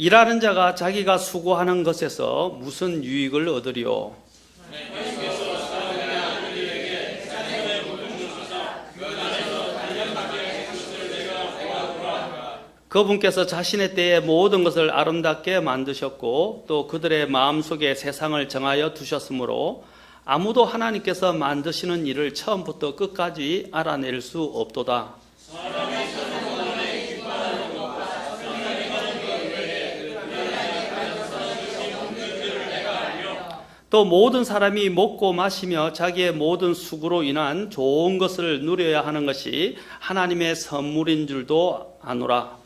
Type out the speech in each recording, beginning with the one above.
일하는 자가 자기가 수고하는 것에서 무슨 유익을 얻으리요? 그분께서 자신의 때에 모든 것을 아름답게 만드셨고 또 그들의 마음속에 세상을 정하여 두셨으므로 아무도 하나님께서 만드시는 일을 처음부터 끝까지 알아낼 수 없도다. 또 모든 사람이 먹고 마시며 자기의 모든 수고로 인한 좋은 것을 누려야 하는 것이 하나님의 선물인 줄도 아노라.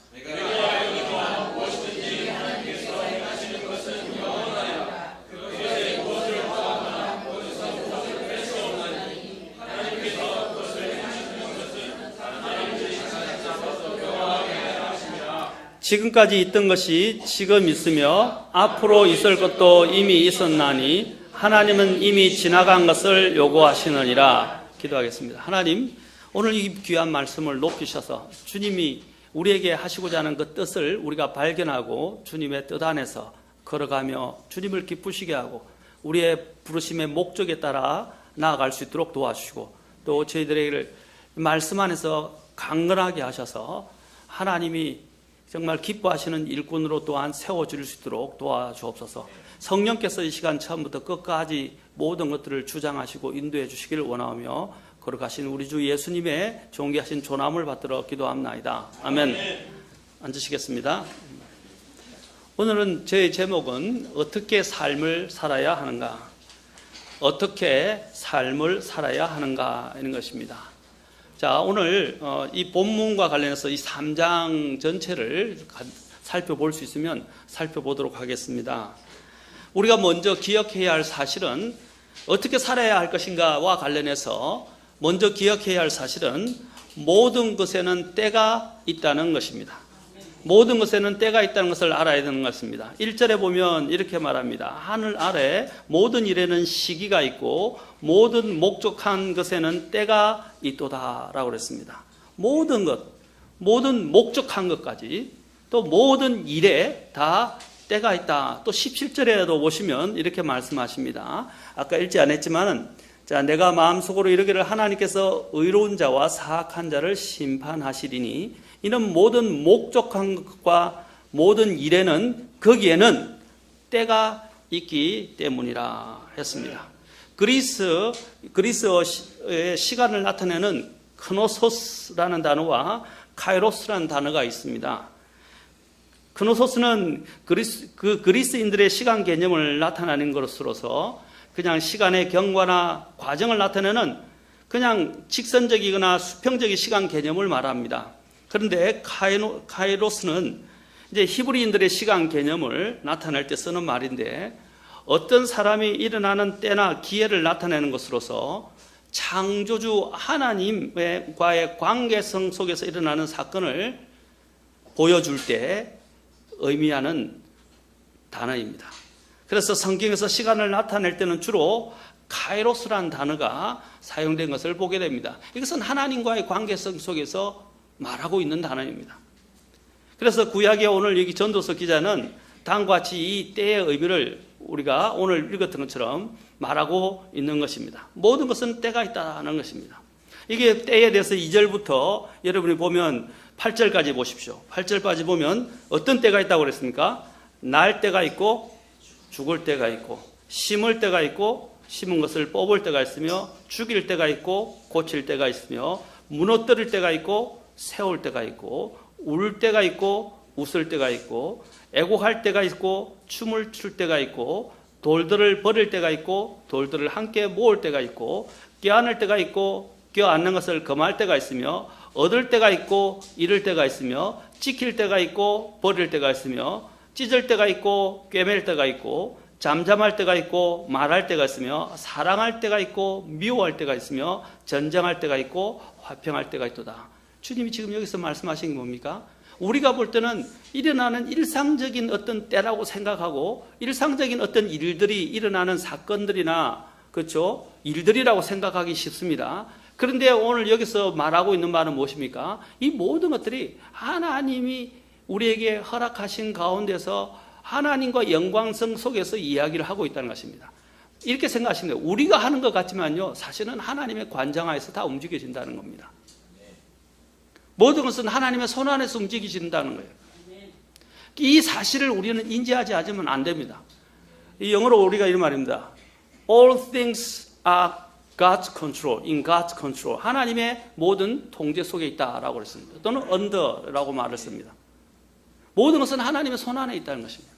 지금까지 있던 것이 지금 있으며 앞으로 있을 것도 이미 있었나니 하나님은 이미 지나간 것을 요구하시느니라. 기도하겠습니다. 하나님, 오늘 이 귀한 말씀을 높이셔서 주님이 우리에게 하시고자 하는 그 뜻을 우리가 발견하고 주님의 뜻 안에서 걸어가며 주님을 기쁘시게 하고 우리의 부르심의 목적에 따라 나아갈 수 있도록 도와주시고 또 저희들에게 말씀 안에서 강건하게 하셔서 하나님이 정말 기뻐하시는 일꾼으로 또한 세워줄 수 있도록 도와주옵소서. 성령께서 이 시간 처음부터 끝까지 모든 것들을 주장하시고 인도해 주시기를 원하며 거룩하신 우리 주 예수님의 존귀하신 조남을 받들어 기도합나이다. 아멘. 앉으시겠습니다. 오늘은 저의 제목은 어떻게 삶을 살아야 하는가, 어떻게 삶을 살아야 하는가 하는 것입니다. 자, 오늘 이 본문과 관련해서 이 3장 전체를 살펴볼 수 있으면 살펴보도록 하겠습니다. 우리가 먼저 기억해야 할 사실은 어떻게 살아야 할 것인가와 관련해서 먼저 기억해야 할 사실은 모든 것에는 때가 있다는 것입니다. 모든 것에는 때가 있다는 것을 알아야 되는 것입니다. 1절에 보면 이렇게 말합니다. 하늘 아래 모든 일에는 시기가 있고 모든 목적한 것에는 때가 있도다 라고 그랬습니다. 모든 것, 모든 목적한 것까지 또 모든 일에 다 때가 있다. 또 17절에도 보시면 이렇게 말씀하십니다. 아까 읽지 않았지만은 자, 내가 마음속으로 이르기를 하나님께서 의로운 자와 사악한 자를 심판하시리니 이는 모든 목적한 것과 모든 일에는 거기에는 때가 있기 때문이라 했습니다. 그리스어의 시간을 나타내는 크노소스라는 단어와 카이로스라는 단어가 있습니다. 크노소스는 그리스인들의 시간 개념을 나타내는 것으로서 그냥 시간의 경과나 과정을 나타내는 그냥 직선적이거나 수평적인 시간 개념을 말합니다. 그런데 카이로스는 이제 히브리인들의 시간 개념을 나타낼 때 쓰는 말인데 어떤 사람이 일어나는 때나 기회를 나타내는 것으로서 창조주 하나님과의 관계성 속에서 일어나는 사건을 보여줄 때 의미하는 단어입니다. 그래서 성경에서 시간을 나타낼 때는 주로 카이로스라는 단어가 사용된 것을 보게 됩니다. 이것은 하나님과의 관계성 속에서 말하고 있는 단어입니다. 그래서 구약의 오늘 여기 전도서 기자는 다음과 같이 이 때의 의미를 우리가 오늘 읽었던 것처럼 말하고 있는 것입니다. 모든 것은 때가 있다는 것입니다. 이게 때에 대해서 2절부터 여러분이 보면 8절까지 보십시오. 8절까지 보면 어떤 때가 있다고 그랬습니까? 날 때가 있고 죽을 때가 있고 심을 때가 있고 심은 것을 뽑을 때가 있으며 죽일 때가 있고 고칠 때가 있으며 무너뜨릴 때가 있고 세울 때가 있고 울 때가 있고 웃을 때가 있고 애곡할 때가 있고 춤을 출 때가 있고 돌들을 버릴 때가 있고 돌들을 함께 모을 때가 있고 껴안을 때가 있고 껴안는 것을 금할 때가 있으며 얻을 때가 있고 잃을 때가 있으며 지킬 때가 있고 버릴 때가 있으며 찢을 때가 있고 꿰맬 때가 있고 잠잠할 때가 있고 말할 때가 있으며 사랑할 때가 있고 미워할 때가 있으며 전쟁할 때가 있고 화평할 때가 있도다. 주님이 지금 여기서 말씀하신 게 뭡니까? 우리가 볼 때는 일어나는 일상적인 어떤 때라고 생각하고 일상적인 어떤 일들이 일어나는 사건들이나 그렇죠? 일들이라고 생각하기 쉽습니다. 그런데 오늘 여기서 말하고 있는 말은 무엇입니까? 이 모든 것들이 하나님이 우리에게 허락하신 가운데서 하나님과 영광성 속에서 이야기를 하고 있다는 것입니다. 이렇게 생각하시면 돼요. 우리가 하는 것 같지만요, 사실은 하나님의 관장하에서 다 움직여진다는 겁니다. 모든 것은 하나님의 손 안에서 움직이신다는 거예요. 이 사실을 우리는 인지하지 않으면 안 됩니다. 이 영어로 우리가 이런 말입니다. All things are God's control, in God's control. 하나님의 모든 통제 속에 있다라고 그랬습니다. 또는 under라고 말을 씁니다. 모든 것은 하나님의 손 안에 있다는 것입니다.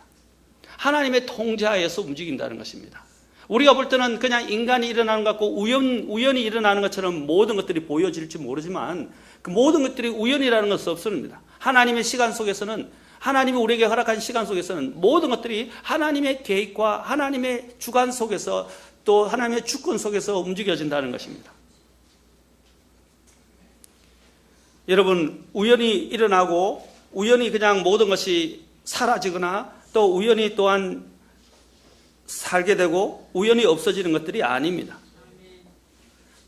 하나님의 통제하에서 움직인다는 것입니다. 우리가 볼 때는 그냥 인간이 일어나는 것 같고 우연히 일어나는 것처럼 모든 것들이 보여질지 모르지만 그 모든 것들이 우연이라는 것은 없습니다. 하나님의 시간 속에서는, 하나님이 우리에게 허락한 시간 속에서는 모든 것들이 하나님의 계획과 하나님의 주관 속에서 또 하나님의 주권 속에서 움직여진다는 것입니다. 여러분, 우연히 일어나고 우연히 그냥 모든 것이 사라지거나 또 우연히 또한 살게 되고 우연히 없어지는 것들이 아닙니다.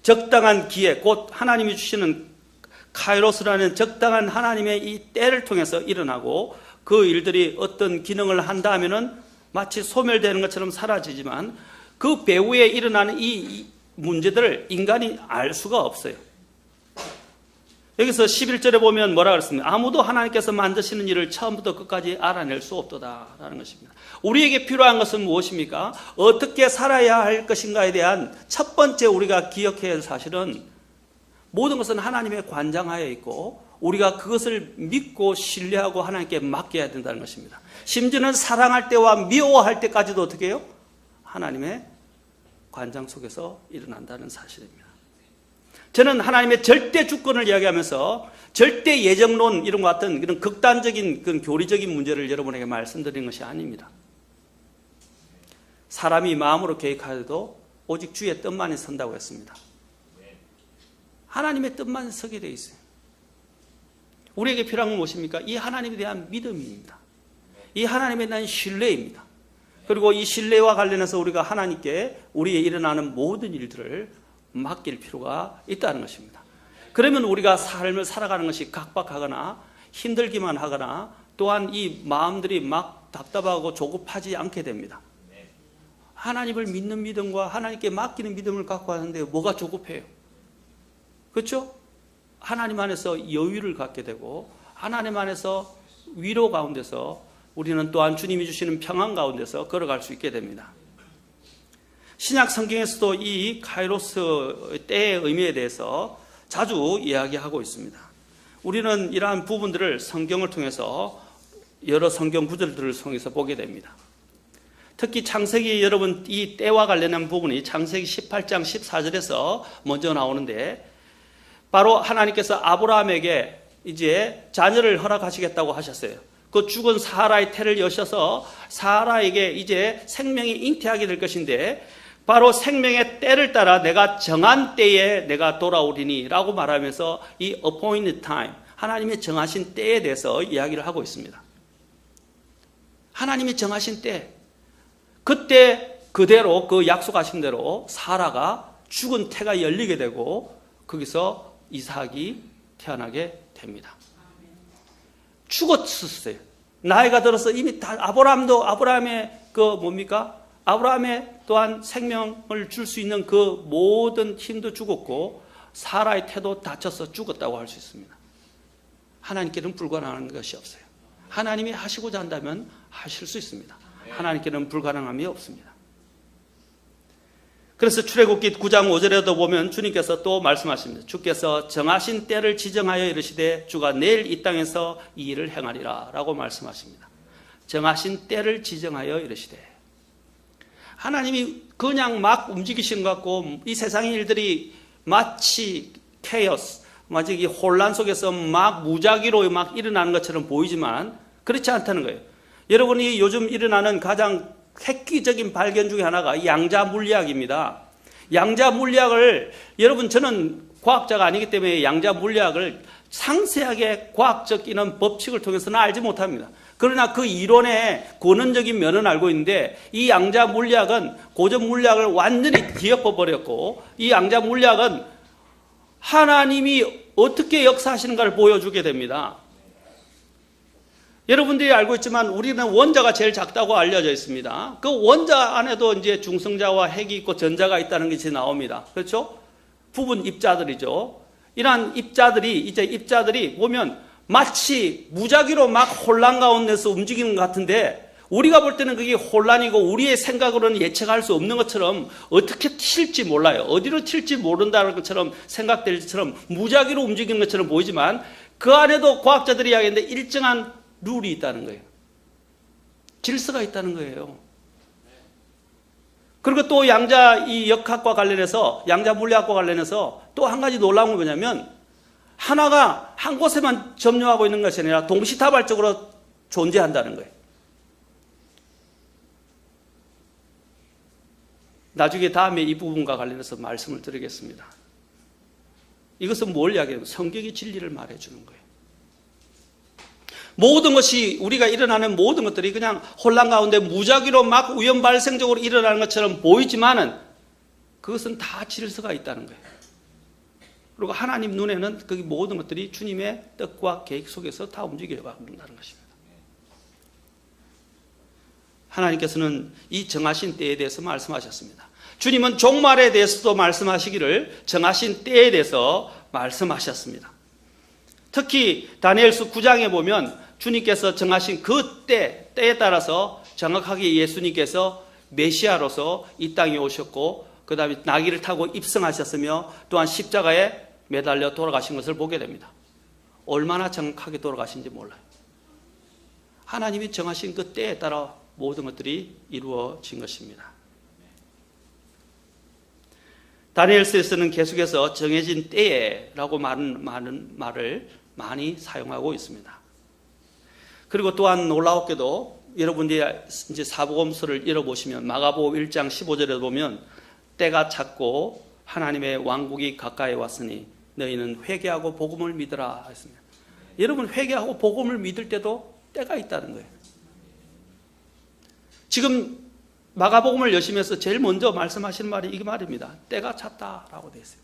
적당한 기회, 곧 하나님이 주시는 카이로스라는 적당한 하나님의 이 때를 통해서 일어나고 그 일들이 어떤 기능을 한다 하면은 마치 소멸되는 것처럼 사라지지만 그 배후에 일어나는 이 문제들을 인간이 알 수가 없어요. 여기서 11절에 보면 뭐라 그랬습니까? 아무도 하나님께서 만드시는 일을 처음부터 끝까지 알아낼 수 없도다라는 것입니다. 우리에게 필요한 것은 무엇입니까? 어떻게 살아야 할 것인가에 대한 첫 번째 우리가 기억해야 할 사실은 모든 것은 하나님의 관장하에 있고 우리가 그것을 믿고 신뢰하고 하나님께 맡겨야 된다는 것입니다. 심지어는 사랑할 때와 미워할 때까지도 어떻게 해요? 하나님의 관장 속에서 일어난다는 사실입니다. 저는 하나님의 절대 주권을 이야기하면서 절대 예정론 이런 것 같은 그런 극단적인 그런 교리적인 문제를 여러분에게 말씀드리는 것이 아닙니다. 사람이 마음으로 계획하여도 오직 주의 뜻만이 선다고 했습니다. 하나님의 뜻만 서게 되어 있어요. 우리에게 필요한 건 무엇입니까? 이 하나님에 대한 믿음입니다. 이 하나님에 대한 신뢰입니다. 그리고 이 신뢰와 관련해서 우리가 하나님께 우리의 일어나는 모든 일들을 맡길 필요가 있다는 것입니다. 그러면 우리가 삶을 살아가는 것이 각박하거나 힘들기만 하거나 또한 이 마음들이 막 답답하고 조급하지 않게 됩니다. 하나님을 믿는 믿음과 하나님께 맡기는 믿음을 갖고 하는데 뭐가 조급해요? 그렇죠? 하나님 안에서 여유를 갖게 되고 하나님 안에서 위로 가운데서 우리는 또한 주님이 주시는 평안 가운데서 걸어갈 수 있게 됩니다. 신약 성경에서도 이 카이로스 때의 의미에 대해서 자주 이야기하고 있습니다. 우리는 이러한 부분들을 성경을 통해서 여러 성경 구절들을 통해서 보게 됩니다. 특히 창세기 여러분 이 때와 관련한 부분이 창세기 18장 14절에서 먼저 나오는데 바로 하나님께서 아브라함에게 이제 자녀를 허락하시겠다고 하셨어요. 그 죽은 사라의 태를 여셔서 사라에게 이제 생명이 잉태하게 될 것인데 바로 생명의 때를 따라 내가 정한 때에 내가 돌아오리니 라고 말하면서 이 appointed time, 하나님의 정하신 때에 대해서 이야기를 하고 있습니다. 하나님이 정하신 때, 그때 그대로 그 약속하신 대로 사라가 죽은 태가 열리게 되고 거기서 이삭이 태어나게 됩니다. 죽었었어요. 나이가 들어서 이미 다 아브라함의 그 뭡니까? 아브라함의 또한 생명을 줄 수 있는 그 모든 힘도 죽었고 사라의 태도 다쳐서 죽었다고 할 수 있습니다. 하나님께는 불가능한 것이 없어요. 하나님이 하시고자 한다면 하실 수 있습니다. 하나님께는 불가능함이 없습니다. 그래서 출애굽기 9장 5절에도 보면 주님께서 또 말씀하십니다. 주께서 정하신 때를 지정하여 이르시되 주가 내일 이 땅에서 이 일을 행하리라 라고 말씀하십니다. 정하신 때를 지정하여 이르시되 하나님이 그냥 막 움직이신 것 같고 이 세상의 일들이 마치 케이오스, 마치 혼란 속에서 막 무작위로 막 일어나는 것처럼 보이지만 그렇지 않다는 거예요. 여러분이 요즘 일어나는 가장 획기적인 발견 중에 하나가 양자 물리학입니다. 양자 물리학을 여러분 저는 과학자가 아니기 때문에 양자 물리학을 상세하게 과학적 이런 법칙을 통해서는 알지 못합니다. 그러나 그 이론의 근원적인 면은 알고 있는데 이 양자 물리학은 고전 물리학을 완전히 뒤엎어 버렸고 이 양자 물리학은 하나님이 어떻게 역사하시는가를 보여주게 됩니다. 여러분들이 알고 있지만 우리는 원자가 제일 작다고 알려져 있습니다. 그 원자 안에도 이제 중성자와 핵이 있고 전자가 있다는 것이 나옵니다. 그렇죠? 부분 입자들이죠. 이러한 입자들이 보면 마치 무작위로 막 혼란 가운데서 움직이는 것 같은데, 우리가 볼 때는 그게 혼란이고 우리의 생각으로는 예측할 수 없는 것처럼 어떻게 튈지 몰라요. 어디로 튈지 모른다는 것처럼 생각될 것처럼 무작위로 움직이는 것처럼 보이지만, 그 안에도 과학자들이 이야기하는데 일정한 룰이 있다는 거예요. 질서가 있다는 거예요. 그리고 또 양자 이 역학과 관련해서, 양자 물리학과 관련해서 또 한 가지 놀라운 건 뭐냐면, 하나가 한 곳에만 점유하고 있는 것이 아니라 동시다발적으로 존재한다는 거예요. 나중에 다음에 이 부분과 관련해서 말씀을 드리겠습니다. 이것은 뭘 이야기해요? 성경의 진리를 말해주는 거예요. 모든 것이, 우리가 일어나는 모든 것들이 그냥 혼란 가운데 무작위로 막 우연 발생적으로 일어나는 것처럼 보이지만은 그것은 다 질서가 있다는 거예요. 그리고 하나님 눈에는 그 모든 것들이 주님의 뜻과 계획 속에서 다 움직여간다는 것입니다. 하나님께서는 이 정하신 때에 대해서 말씀하셨습니다. 주님은 종말에 대해서도 말씀하시기를 정하신 때에 대해서 말씀하셨습니다. 특히 다니엘서 9장에 보면 주님께서 정하신 그 때에 따라서 정확하게 예수님께서 메시아로서 이 땅에 오셨고, 그 다음에 나귀를 타고 입성하셨으며, 또한 십자가에 매달려 돌아가신 것을 보게 됩니다. 얼마나 정확하게 돌아가신지 몰라요. 하나님이 정하신 그 때에 따라 모든 것들이 이루어진 것입니다. 다니엘서에서는 계속해서 정해진 때에라고 많은 말을 많이 사용하고 있습니다. 그리고 또한 놀라웠게도 여러분들이 이제 사복음서를 읽어보시면 마가복음 1장 15절에 보면 때가 찼고 하나님의 왕국이 가까이 왔으니 너희는 회개하고 복음을 믿으라 했습니다. 여러분, 회개하고 복음을 믿을 때도 때가 있다는 거예요. 지금 마가복음을 열심히 해서 제일 먼저 말씀하시는 말이 이 말입니다. 때가 찼다라고 되어 있어요.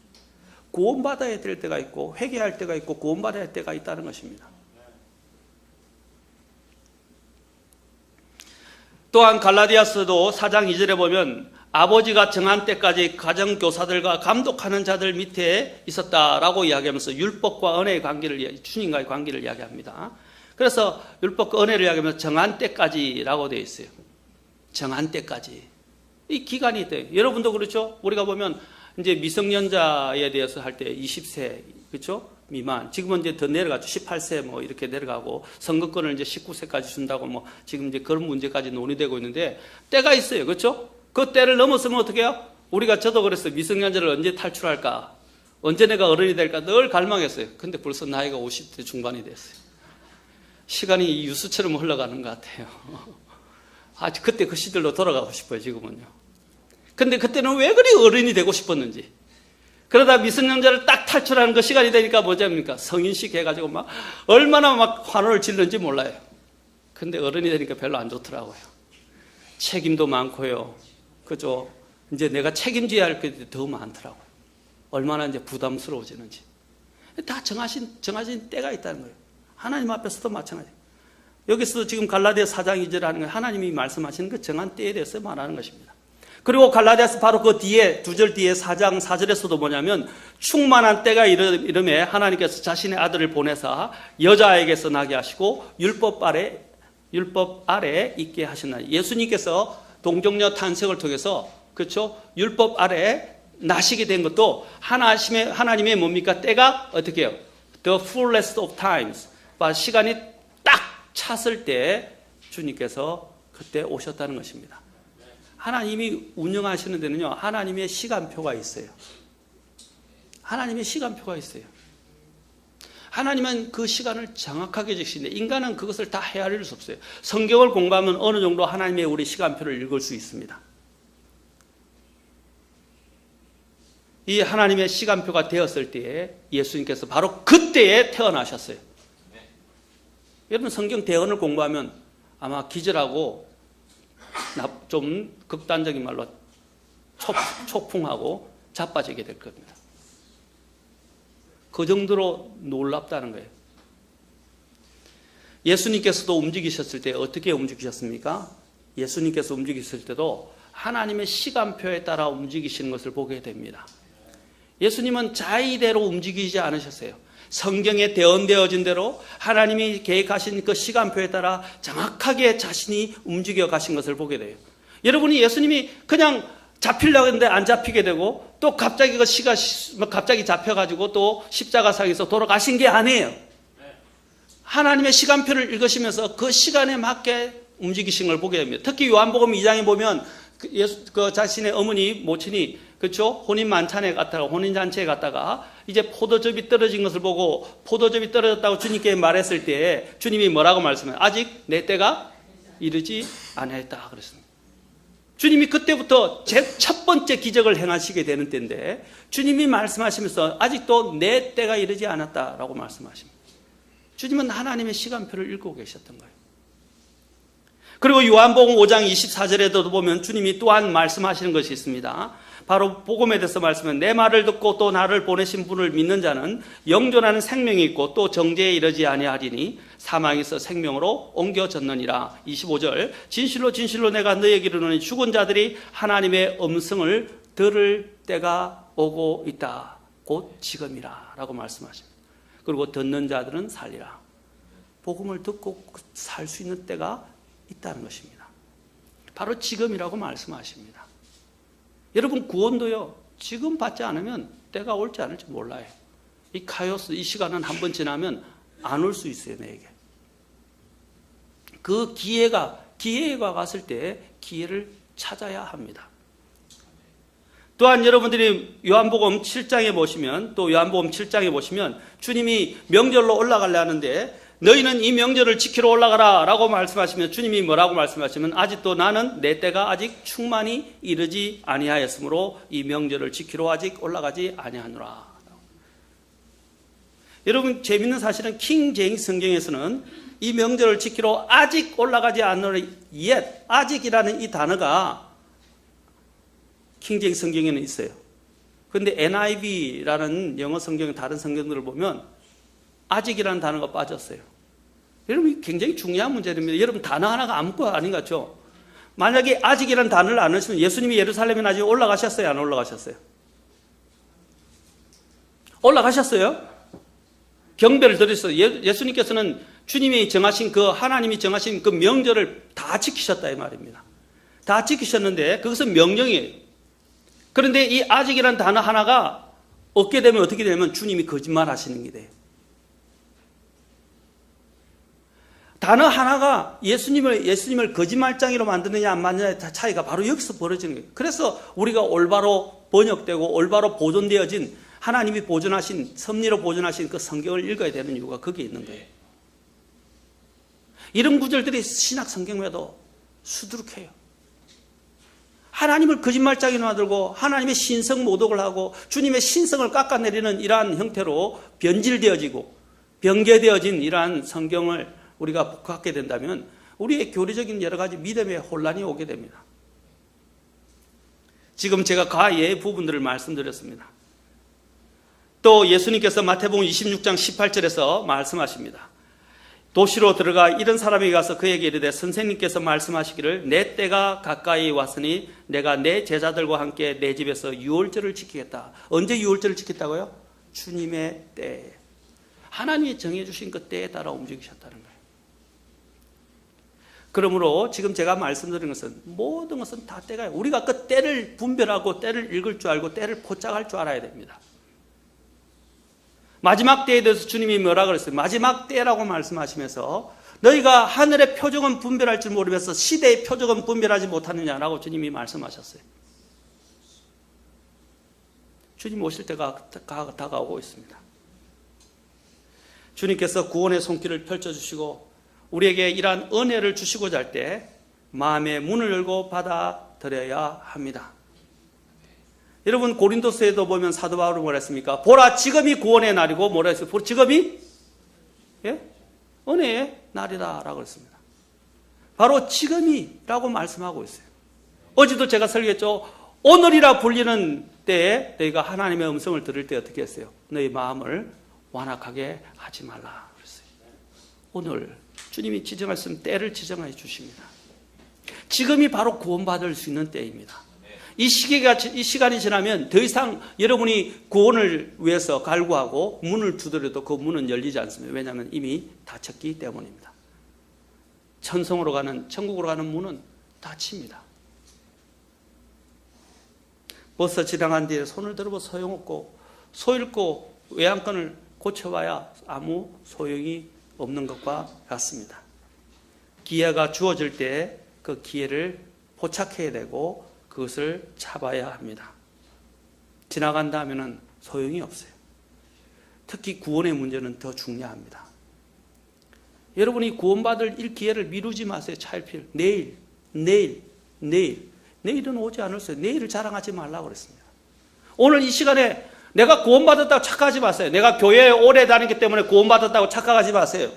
구원받아야 될 때가 있고 회개할 때가 있고 구원받아야 할 때가 있다는 것입니다. 또한 갈라디아서도 4장 2절에 보면 아버지가 정한 때까지 가정교사들과 감독하는 자들 밑에 있었다라고 이야기하면서 율법과 은혜의 관계를, 주님과의 관계를 이야기합니다. 그래서 율법과 은혜를 이야기하면서 정한 때까지라고 되어 있어요. 정한 때까지. 이 기간이 돼요. 여러분도 그렇죠? 우리가 보면 이제 미성년자에 대해서 할 때 20세, 그렇죠? 미만. 지금은 이제 더 내려가죠. 18세 뭐 이렇게 내려가고, 선거권을 이제 19세까지 준다고 뭐 지금 이제 그런 문제까지 논의되고 있는데, 때가 있어요. 그렇죠? 그 때를 넘었으면 어떻게 해요? 우리가, 저도 그랬어요. 미성년자를 언제 탈출할까? 언제 내가 어른이 될까? 늘 갈망했어요. 근데 벌써 나이가 50대 중반이 됐어요. 시간이 유수처럼 흘러가는 것 같아요. 아직 그때 그 시절로 돌아가고 싶어요, 지금은요. 근데 그때는 왜 그리 어른이 되고 싶었는지. 그러다 미성년자를 딱 탈출하는 그 시간이 되니까 뭐랍니까? 성인식 해가지고 막 얼마나 막 환호를 질는지 몰라요. 근데 어른이 되니까 별로 안 좋더라고요. 책임도 많고요. 그죠? 이제 내가 책임져야 할 게 더 많더라고요. 얼마나 이제 부담스러워지는지. 다 정하신 때가 있다는 거예요. 하나님 앞에서도 마찬가지예요. 여기서 지금 갈라디아 4장 2절 하는 건 하나님이 말씀하시는 그 정한 때에 대해서 말하는 것입니다. 그리고 갈라디아서 바로 그 뒤에, 2절 뒤에 4장 4절에서도 뭐냐면, 충만한 때가 이름에 하나님께서 자신의 아들을 보내사 여자에게서 나게 하시고 율법 아래 있게 하셨나니. 예수님께서 동정녀 탄생을 통해서, 그렇죠? 율법 아래 나시게 된 것도 하나님의 뭡니까? 때가 어떻게 해요? The fullest of times. 시간이 딱 찼을 때 주님께서 그때 오셨다는 것입니다. 하나님이 운영하시는 데는요, 하나님의 시간표가 있어요. 하나님의 시간표가 있어요. 하나님은 그 시간을 정확하게 적시는데 인간은 그것을 다 헤아릴 수 없어요. 성경을 공부하면 어느 정도 하나님의 우리 시간표를 읽을 수 있습니다. 이 하나님의 시간표가 되었을 때에 예수님께서 바로 그때에 태어나셨어요. 여러분, 성경 대언을 공부하면 아마 기절하고 좀 극단적인 말로 초풍하고 자빠지게 될 겁니다. 그 정도로 놀랍다는 거예요. 예수님께서도 움직이셨을 때 어떻게 움직이셨습니까? 예수님께서 움직이셨을 때도 하나님의 시간표에 따라 움직이시는 것을 보게 됩니다. 예수님은 자의대로 움직이지 않으셨어요. 성경에 대언되어진 대로 하나님이 계획하신 그 시간표에 따라 정확하게 자신이 움직여 가신 것을 보게 돼요. 여러분이 예수님이 그냥 잡히려고 했는데 안 잡히게 되고 또 갑자기 그 시가 갑자기 잡혀가지고 또 십자가상에서 돌아가신 게 아니에요. 하나님의 시간표를 읽으시면서 그 시간에 맞게 움직이신 걸 보게 됩니다. 특히 요한복음 2장에 보면 그 자신의 어머니, 모친이 그렇죠? 혼인 만찬에 갔다가 혼인 잔치에 갔다가 이제 포도즙이 떨어진 것을 보고 포도즙이 떨어졌다고 주님께 말했을 때 주님이 뭐라고 말씀해요? 아직 내 때가 이르지 아니하였다 그랬습니다. 주님이 그때부터 제 첫 번째 기적을 행하시게 되는 때인데 주님이 말씀하시면서 아직도 내 때가 이르지 않았다라고 말씀하십니다. 주님은 하나님의 시간표를 읽고 계셨던 거예요. 그리고 요한복음 5장 24절에도 보면 주님이 또한 말씀하시는 것이 있습니다. 바로 복음에 대해서 말씀은 내 말을 듣고 또 나를 보내신 분을 믿는 자는 영존하는 생명이 있고 또 정죄에 이르지 아니하리니 사망에서 생명으로 옮겨졌느니라. 25절 진실로 진실로 내가 너희에게 이르노니 죽은 자들이 하나님의 음성을 들을 때가 오고 있다. 곧 지금이라 라고 말씀하십니다. 그리고 듣는 자들은 살리라. 복음을 듣고 살 수 있는 때가 있다는 것입니다. 바로 지금이라고 말씀하십니다. 여러분 구원도요, 지금 받지 않으면 때가 올지 않을지 몰라요. 이 카이오스, 이 시간은 한 번 지나면 안 올 수 있어요, 내게. 그 기회가 갔을 때 기회를 찾아야 합니다. 또한 여러분들이 요한복음 7장에 보시면, 또 요한복음 7장에 보시면 주님이 명절로 올라가려 하는데 너희는 이 명절을 지키러 올라가라 라고 말씀하시면 주님이 뭐라고 말씀하시면 아직도 나는 내 때가 아직 충만히 이르지 아니하였으므로 이 명절을 지키러 아직 올라가지 아니하노라. 여러분 재밌는 사실은 킹 제임스 성경에서는 이 명절을 지키러 아직 올라가지 않노라 yet 아직이라는 이 단어가 킹 제임스 성경에는 있어요. 그런데 NIV라는 영어 성경 다른 성경들을 보면 아직이라는 단어가 빠졌어요. 여러분 굉장히 중요한 문제입니다. 여러분 단어 하나가 아무것도 아닌 것 같죠? 만약에 아직이라는 단어를 안 하시면 예수님이 예루살렘에 아직 올라가셨어요? 안 올라가셨어요? 올라가셨어요? 경배를 드렸어요. 예수님께서는 주님이 정하신 그 하나님이 정하신 그 명절을 다 지키셨다 이 말입니다. 다 지키셨는데 그것은 명령이에요. 그런데 이 아직이라는 단어 하나가 없게 되면 어떻게 되냐면 주님이 거짓말 하시는 게 돼요. 단어 하나가 예수님을 거짓말장이로 만드느냐 안 만드느냐의 차이가 바로 여기서 벌어지는 거예요. 그래서 우리가 올바로 번역되고 올바로 보존되어진 하나님이 보존하신 섭리로 보존하신 그 성경을 읽어야 되는 이유가 거기에 있는 거예요. 이런 구절들이 신약 성경에도 수두룩해요. 하나님을 거짓말장이로 만들고 하나님의 신성 모독을 하고 주님의 신성을 깎아내리는 이러한 형태로 변질되어지고 변개되어진 이러한 성경을 우리가 복받게 된다면 우리의 교리적인 여러 가지 믿음의 혼란이 오게 됩니다. 지금 제가 가예의 부분들을 말씀드렸습니다. 또 예수님께서 마태복음 26장 18절에서 말씀하십니다. 도시로 들어가 이런 사람에게 가서 그에게 이르되 선생님께서 말씀하시기를 내 때가 가까이 왔으니 내가 내 제자들과 함께 내 집에서 유월절을 지키겠다. 언제 유월절을 지켰다고요? 주님의 때에. 하나님이 정해주신 그 때에 따라 움직이셨다는 거예요. 그러므로 지금 제가 말씀드린 것은 모든 것은 다 때가 우리가 그 때를 분별하고 때를 읽을 줄 알고 때를 포착할 줄 알아야 됩니다. 마지막 때에 대해서 주님이 뭐라 그랬어요? 마지막 때라고 말씀하시면서 너희가 하늘의 표적은 분별할 줄 모르면서 시대의 표적은 분별하지 못하느냐라고 주님이 말씀하셨어요. 주님 오실 때가 다가오고 있습니다. 주님께서 구원의 손길을 펼쳐주시고 우리에게 이러한 은혜를 주시고자 할 때 마음의 문을 열고 받아들여야 합니다. 여러분 고린도서에도 보면 사도 바울은 뭐라 했습니까? 보라 지금이 구원의 날이고 뭐라 했어요? 보라 지금이 은혜의 날이다 라고 했습니다. 바로 지금이라고 말씀하고 있어요. 어제도 제가 설교했죠. 오늘이라 불리는 때에 너희가 하나님의 음성을 들을 때 어떻게 했어요? 너희 마음을 완악하게 하지 말라 그랬어요. 오늘 주님이 지정하신 때를 지정해 주십니다. 지금이 바로 구원받을 수 있는 때입니다. 이 시간이 지나면 더 이상 여러분이 구원을 위해서 갈구하고 문을 두드려도 그 문은 열리지 않습니다. 왜냐하면 이미 닫혔기 때문입니다. 천성으로 가는, 천국으로 가는 문은 닫힙니다. 벌써 지나간 뒤에 손을 들어도 소용없고 소 잃고 외양간을 고쳐봐야 아무 소용이 없는 것과 같습니다. 기회가 주어질 때 그 기회를 포착해야 되고 그것을 잡아야 합니다. 지나간다 하면 소용이 없어요. 특히 구원의 문제는 더 중요합니다. 여러분이 구원받을 일 기회를 미루지 마세요. 차일필. 내일은 오지 않았어요. 내일을 자랑하지 말라고 그랬습니다. 오늘 이 시간에 내가 구원받았다고 착각하지 마세요. 내가 교회에 오래 다니기 때문에 구원받았다고 착각하지 마세요.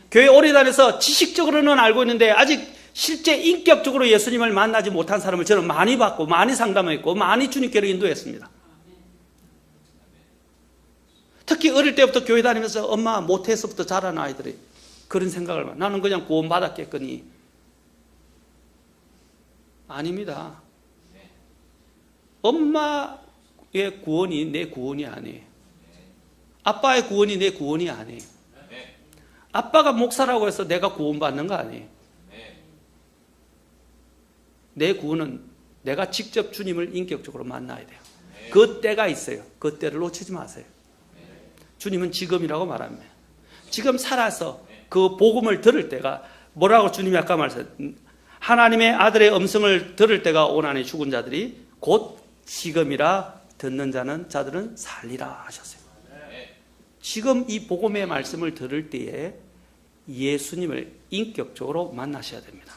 교회 오래 다녀서 지식적으로는 알고 있는데 아직 실제 인격적으로 예수님을 만나지 못한 사람을 저는 많이 봤고 많이 상담했고 많이 주님께로 인도했습니다. 특히 어릴 때부터 교회 다니면서 엄마 모태에서부터 자란 아이들이 그런 생각을 해요. 나는 그냥 구원받았겠거니. 아닙니다. 엄마의 구원이 내 구원이 아니에요. 아빠의 구원이 내 구원이 아니에요. 아빠가 목사라고 해서 내가 구원받는 거 아니에요. 내 구원은 내가 직접 주님을 인격적으로 만나야 돼요. 그 때가 있어요. 그 때를 놓치지 마세요. 주님은 지금이라고 말합니다. 지금 살아서 그 복음을 들을 때가, 뭐라고 주님이 아까 말했어요? 하나님의 아들의 음성을 들을 때가 오나니 죽은 자들이 곧 지금이라 듣는 자들은 살리라 하셨어요. 지금 이 복음의 말씀을 들을 때에 예수님을 인격적으로 만나셔야 됩니다.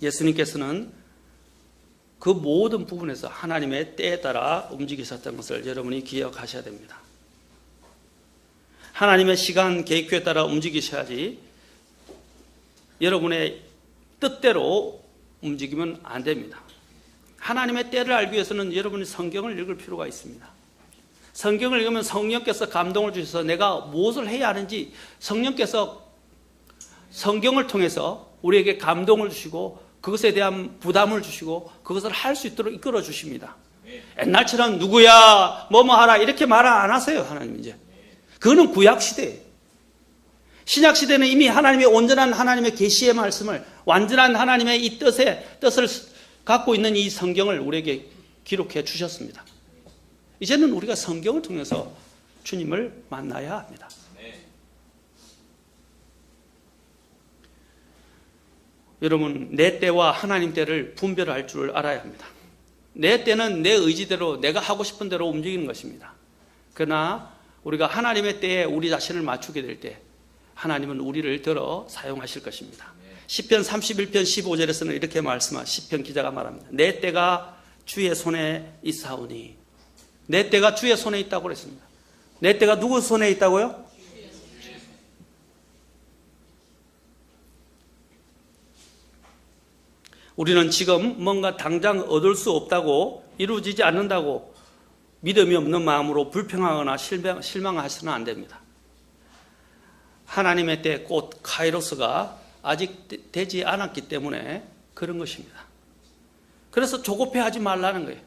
예수님께서는 그 모든 부분에서 하나님의 때에 따라 움직이셨던 것을 여러분이 기억하셔야 됩니다. 하나님의 시간 계획표에 따라 움직이셔야지 여러분의 뜻대로 움직이면 안 됩니다. 하나님의 때를 알기 위해서는 여러분이 성경을 읽을 필요가 있습니다. 성경을 읽으면 성령께서 감동을 주셔서 내가 무엇을 해야 하는지 성령께서 성경을 통해서 우리에게 감동을 주시고 그것에 대한 부담을 주시고 그것을 할 수 있도록 이끌어 주십니다. 옛날처럼 누구야 뭐뭐 하라 이렇게 말 안 하세요. 하나님 이제 그거는 구약시대예요. 신약시대는 이미 하나님의 온전한 하나님의 계시의 말씀을, 완전한 하나님의 이 뜻을 갖고 있는 이 성경을 우리에게 기록해 주셨습니다. 이제는 우리가 성경을 통해서 주님을 만나야 합니다. 여러분, 내 때와 하나님 때를 분별할 줄 알아야 합니다. 내 때는 내 의지대로 내가 하고 싶은 대로 움직이는 것입니다. 그러나 우리가 하나님의 때에 우리 자신을 맞추게 될 때 하나님은 우리를 들어 사용하실 것입니다. 시편 31편 15절에서는 이렇게 시편 기자가 말합니다. 내 때가 주의 손에 있사오니. 내 때가 주의 손에 있다고 그랬습니다. 내 때가 누구 손에 있다고요? 우리는 지금 뭔가 당장 얻을 수 없다고, 이루어지지 않는다고 믿음이 없는 마음으로 불평하거나 실망하셔서는 안 됩니다. 하나님의 때 곧 카이로스가 아직 되지 않았기 때문에 그런 것입니다. 그래서 조급해하지 말라는 거예요.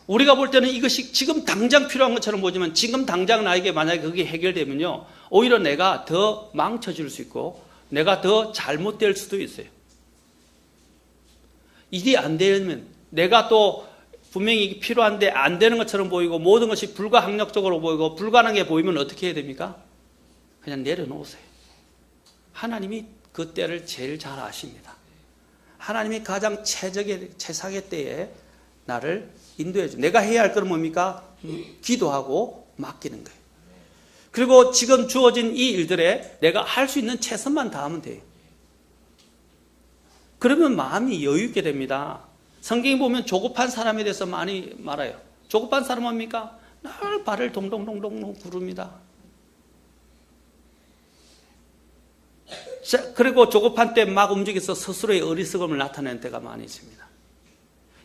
우리가 볼 때는 이것이 지금 당장 필요한 것처럼 보지만 지금 당장 나에게 만약에 그게 해결되면요, 오히려 내가 더 망쳐질 수 있고 내가 더 잘못될 수도 있어요. 일이 안 되면 내가 또 분명히 필요한데 안 되는 것처럼 보이고 모든 것이 불가항력적으로 보이고 불가능해 보이면 어떻게 해야 됩니까? 그냥 내려놓으세요. 하나님이 그 때를 제일 잘 아십니다. 하나님이 가장 최상의 때에 나를 인도해 줘. 내가 해야 할 건 뭡니까? 기도하고 맡기는 거예요. 그리고 지금 주어진 이 일들에 내가 할 수 있는 최선만 다하면 돼요. 그러면 마음이 여유 있게 됩니다. 성경에 보면 조급한 사람에 대해서 많이 말해요. 조급한 사람은 뭡니까? 늘 발을 동동동동 구릅니다. 그리고 조급한 때 막 움직여서 스스로의 어리석음을 나타내는 때가 많이 있습니다.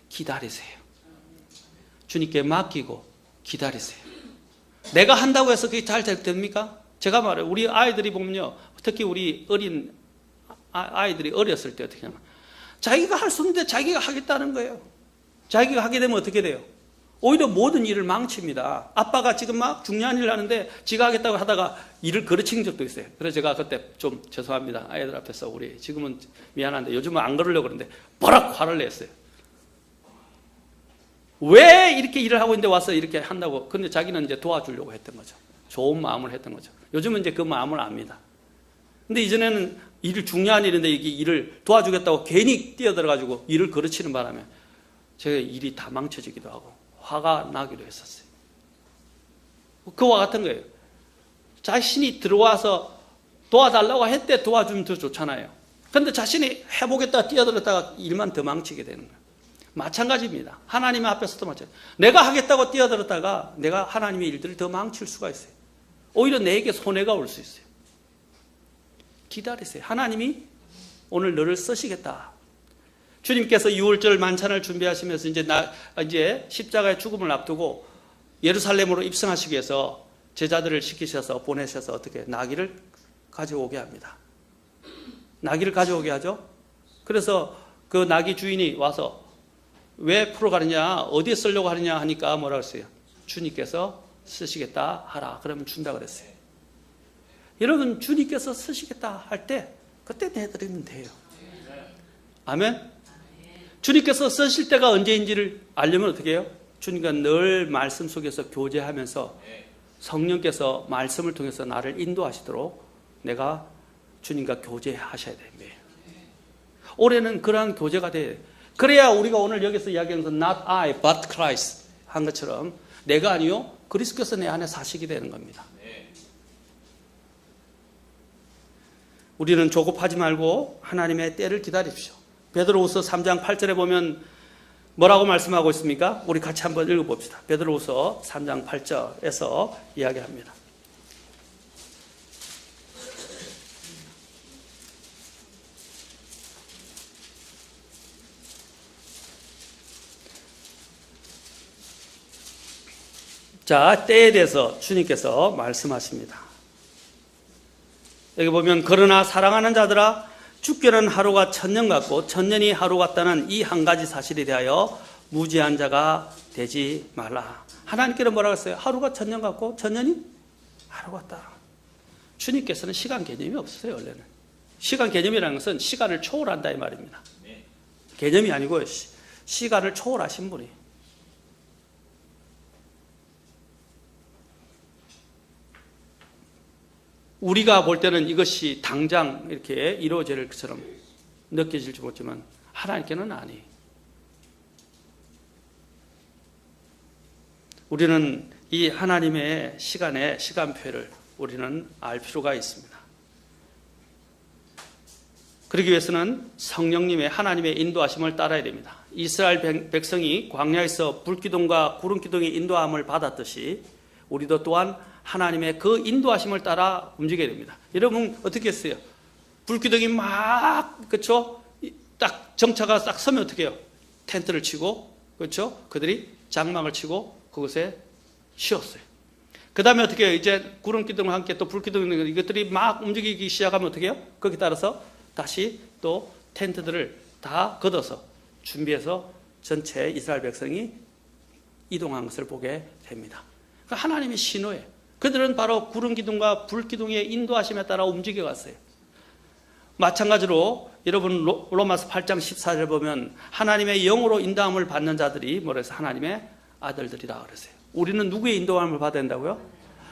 기다리세요. 주님께 맡기고 기다리세요. 내가 한다고 해서 그게 잘 됩니까? 제가 말해요. 우리 아이들이 보면요. 특히 우리 어린 아이들이 어렸을 때 어떻게 하냐면 자기가 할 수 없는데 자기가 하겠다는 거예요. 자기가 하게 되면 어떻게 돼요? 오히려 모든 일을 망칩니다. 아빠가 지금 막 중요한 일을 하는데 지가 하겠다고 하다가 일을 거르친 적도 있어요. 그래서 제가 그때 좀 죄송합니다. 아이들 앞에서 우리 지금은 미안한데 요즘은 안 그러려고 그러는데 버럭 화를 냈어요. 왜 이렇게 일을 하고 있는데 와서 이렇게 한다고. 근데 자기는 이제 도와주려고 했던 거죠. 좋은 마음을 했던 거죠. 요즘은 이제 그 마음을 압니다. 근데 이전에는 일 중요한 일인데 이게 일을 도와주겠다고 괜히 뛰어들어가지고 일을 거르치는 바람에 제가 일이 다 망쳐지기도 하고 화가 나기도 했었어요. 그와 같은 거예요. 자신이 들어와서 도와달라고 했대 도와주면 더 좋잖아요. 그런데 자신이 해보겠다 뛰어들었다가 일만 더 망치게 되는 거예요. 마찬가지입니다. 하나님 앞에서도 마찬가지. 내가 하겠다고 뛰어들었다가 내가 하나님의 일들을 더 망칠 수가 있어요. 오히려 내게 손해가 올 수 있어요. 기다리세요. 하나님이 오늘 너를 쓰시겠다. 주님께서 유월절 만찬을 준비하시면서 이제 십자가의 죽음을 앞두고 예루살렘으로 입성하시기 위해서 제자들을 시키셔서 보내셔서 어떻게 나귀를 가져오게 합니다. 나귀를 가져오게 하죠. 그래서 그 나귀 주인이 와서 왜 풀어가느냐, 어디에 쓰려고 하느냐 하니까 뭐라고 했어요? 주님께서 쓰시겠다 하라. 그러면 준다 그랬어요. 여러분, 주님께서 쓰시겠다 할 때 그때 내드리면 돼요. 아멘. 주님께서 쓰실 때가 언제인지를 알려면 어떻게 해요? 주님과 늘 말씀 속에서 교제하면서 성령께서 말씀을 통해서 나를 인도하시도록 내가 주님과 교제하셔야 됩니다. 올해는 그러한 교제가 돼야 돼요. 그래야 우리가 오늘 여기서 이야기하면서 not I but Christ 한 것처럼 내가 아니요 그리스도께서 내 안에 사시게 되는 겁니다. 우리는 조급하지 말고 하나님의 때를 기다립시오. 베드로후서 3장 8절에 보면 뭐라고 말씀하고 있습니까? 우리 같이 한번 읽어봅시다. 베드로후서 3장 8절에서 이야기합니다. 자, 때에 대해서 주님께서 말씀하십니다. 여기 보면 그러나 사랑하는 자들아 죽게는 하루가 천년 같고 천년이 하루 같다는 이 한 가지 사실에 대하여 무지한 자가 되지 말라. 하나님께는 뭐라고 했어요? 하루가 천년 같고 천년이 하루 같다. 주님께서는 시간 개념이 없어요. 원래는 시간 개념이라는 것은 시간을 초월한다 이 말입니다. 개념이 아니고요. 시간을 초월하신 분이. 우리가 볼 때는 이것이 당장 이렇게 이루어질 것처럼 느껴질지 모르지만 하나님께는 아니에요. 우리는 이 하나님의 시간의 시간표를 우리는 알 필요가 있습니다. 그러기 위해서는 성령님의 하나님의 인도하심을 따라야 됩니다. 이스라엘 백성이 광야에서 불기둥과 구름기둥의 인도함을 받았듯이 우리도 또한 하나님의 그 인도하심을 따라 움직여야 됩니다. 여러분 어떻게 했어요? 불기둥이 막 그렇죠? 딱 정차가 딱 서면 어떻게 해요? 텐트를 치고 그렇죠? 그들이 장막을 치고 그곳에 쉬었어요. 그 다음에 어떻게 해요? 이제 구름기둥과 함께 또 불기둥 이것들이 막 움직이기 시작하면 어떻게 해요? 거기에 따라서 다시 또 텐트들을 다 걷어서 준비해서 전체 이스라엘 백성이 이동한 것을 보게 됩니다. 그러니까 하나님의 신호예요. 그들은 바로 구름기둥과 불기둥의 인도하심에 따라 움직여갔어요. 마찬가지로 여러분 로마서 8장 14절 보면 하나님의 영으로 인도함을 받는 자들이 뭐라 해서 하나님의 아들들이다 그랬어요. 우리는 누구의 인도함을 받아야 된다고요?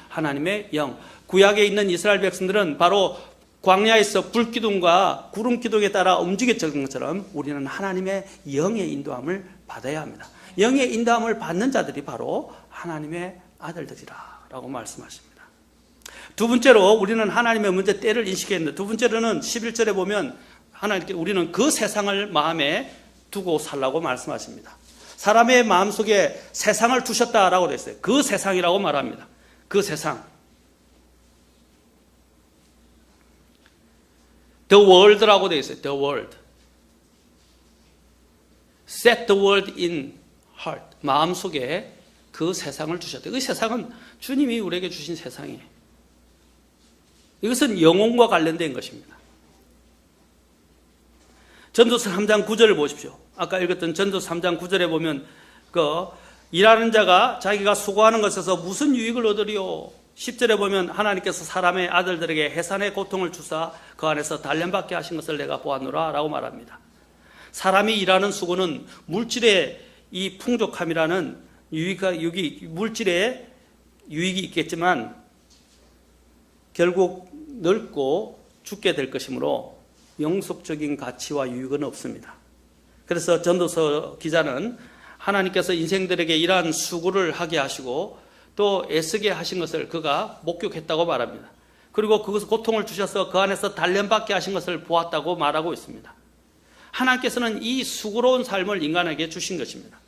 하나님의 영. 구약에 있는 이스라엘 백성들은 바로 광야에서 불기둥과 구름기둥에 따라 움직였던 것처럼 우리는 하나님의 영의 인도함을 받아야 합니다. 영의 인도함을 받는 자들이 바로 하나님의 아들들이라 라고 말씀하십니다. 두 번째로 우리는 하나님의 먼저 때를 인식했는데 두 번째로는 11절에 보면 하나님께 우리는 그 세상을 마음에 두고 살라고 말씀하십니다. 사람의 마음속에 세상을 두셨다라고 되어 있어요. 그 세상이라고 말합니다. 그 세상. The world라고 되어 있어요. The world. Set the world in heart. 마음속에 그 세상을 주셨다. 그 세상은 주님이 우리에게 주신 세상이에요. 이것은 영혼과 관련된 것입니다. 전도서 3장 9절을 보십시오. 아까 읽었던 전도서 3장 9절에 보면 일하는 자가 자기가 수고하는 것에서 무슨 유익을 얻으리요? 10절에 보면 하나님께서 사람의 아들들에게 해산의 고통을 주사 그 안에서 단련받게 하신 것을 내가 보았노라 라고 말합니다. 사람이 일하는 수고는 물질의 이 풍족함이라는 물질의 유익이 있겠지만 결국 늙고 죽게 될 것이므로 영속적인 가치와 유익은 없습니다. 그래서 전도서 기자는 하나님께서 인생들에게 이러한 수고를 하게 하시고 또 애쓰게 하신 것을 그가 목격했다고 말합니다. 그리고 그것을 고통을 주셔서 그 안에서 단련받게 하신 것을 보았다고 말하고 있습니다. 하나님께서는 이 수고로운 삶을 인간에게 주신 것입니다.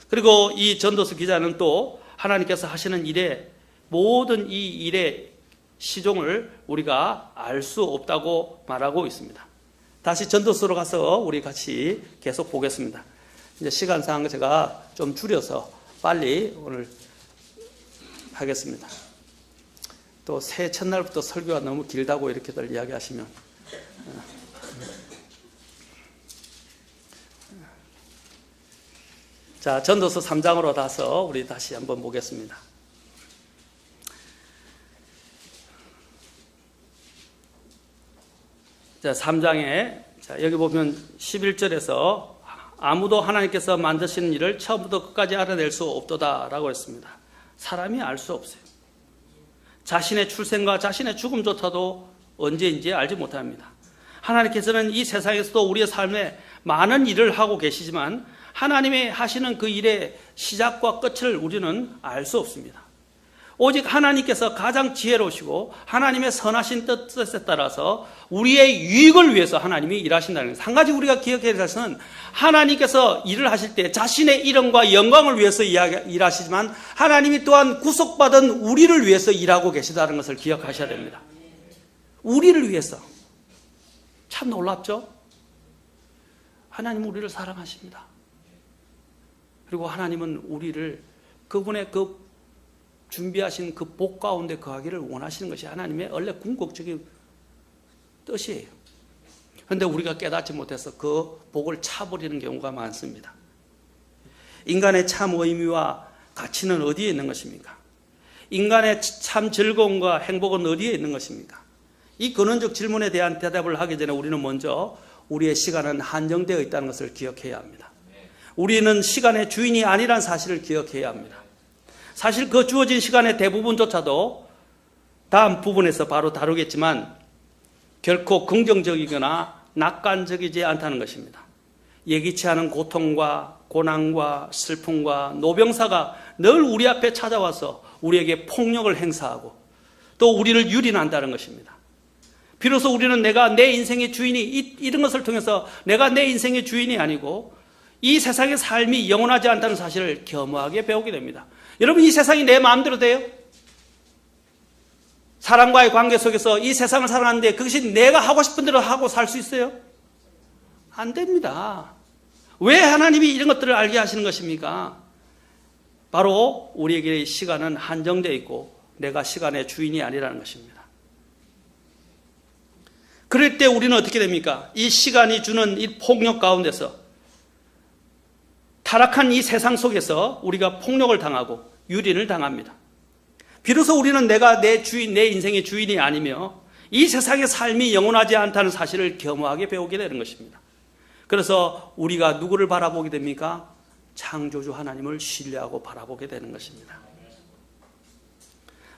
그리고 이 전도서 기자는 또 하나님께서 하시는 일에 모든 이 일의 시종을 우리가 알 수 없다고 말하고 있습니다. 다시 전도서로 가서 우리 같이 계속 보겠습니다. 이제 시간상 제가 좀 줄여서 빨리 오늘 하겠습니다. 또 새해 첫날부터 설교가 너무 길다고 이렇게들 이야기하시면 자, 전도서 3장으로 가서 우리 다시 한번 보겠습니다. 자, 3장에 여기 보면 11절에서 아무도 하나님께서 만드시는 일을 처음부터 끝까지 알아낼 수 없도다라고 했습니다. 사람이 알 수 없어요. 자신의 출생과 자신의 죽음조차도 언제인지 알지 못합니다. 하나님께서는 이 세상에서도 우리의 삶에 많은 일을 하고 계시지만 하나님이 하시는 그 일의 시작과 끝을 우리는 알 수 없습니다. 오직 하나님께서 가장 지혜로우시고 하나님의 선하신 뜻에 따라서 우리의 유익을 위해서 하나님이 일하신다는 것입니다. 한 가지 우리가 기억해야 될 것은 하나님께서 일을 하실 때 자신의 이름과 영광을 위해서 일하시지만 하나님이 또한 구속받은 우리를 위해서 일하고 계시다는 것을 기억하셔야 됩니다. 우리를 위해서. 참 놀랍죠? 하나님은 우리를 사랑하십니다. 그리고 하나님은 우리를 그분의 그 준비하신 그 복 가운데 거하기를 원하시는 것이 하나님의 원래 궁극적인 뜻이에요. 그런데 우리가 깨닫지 못해서 그 복을 차버리는 경우가 많습니다. 인간의 참 의미와 가치는 어디에 있는 것입니까? 인간의 참 즐거움과 행복은 어디에 있는 것입니까? 이 근원적 질문에 대한 대답을 하기 전에 우리는 먼저 우리의 시간은 한정되어 있다는 것을 기억해야 합니다. 우리는 시간의 주인이 아니라는 사실을 기억해야 합니다. 사실 그 주어진 시간의 대부분조차도 다음 부분에서 바로 다루겠지만 결코 긍정적이거나 낙관적이지 않다는 것입니다. 예기치 않은 고통과 고난과 슬픔과 노병사가 늘 우리 앞에 찾아와서 우리에게 폭력을 행사하고 또 우리를 유린한다는 것입니다. 비로소 우리는 내가 내 인생의 주인이 이런 것을 통해서 내가 내 인생의 주인이 아니고 이 세상의 삶이 영원하지 않다는 사실을 겸허하게 배우게 됩니다. 여러분, 이 세상이 내 마음대로 돼요? 사람과의 관계 속에서 이 세상을 살아가는데 그것이 내가 하고 싶은 대로 하고 살 수 있어요? 안 됩니다. 왜 하나님이 이런 것들을 알게 하시는 것입니까? 바로 우리에게 시간은 한정되어 있고 내가 시간의 주인이 아니라는 것입니다. 그럴 때 우리는 어떻게 됩니까? 이 시간이 주는 이 폭력 가운데서 타락한 이 세상 속에서 우리가 폭력을 당하고 유린을 당합니다. 비로소 우리는 내가 내 인생의 주인이 아니며 이 세상의 삶이 영원하지 않다는 사실을 겸허하게 배우게 되는 것입니다. 그래서 우리가 누구를 바라보게 됩니까? 창조주 하나님을 신뢰하고 바라보게 되는 것입니다.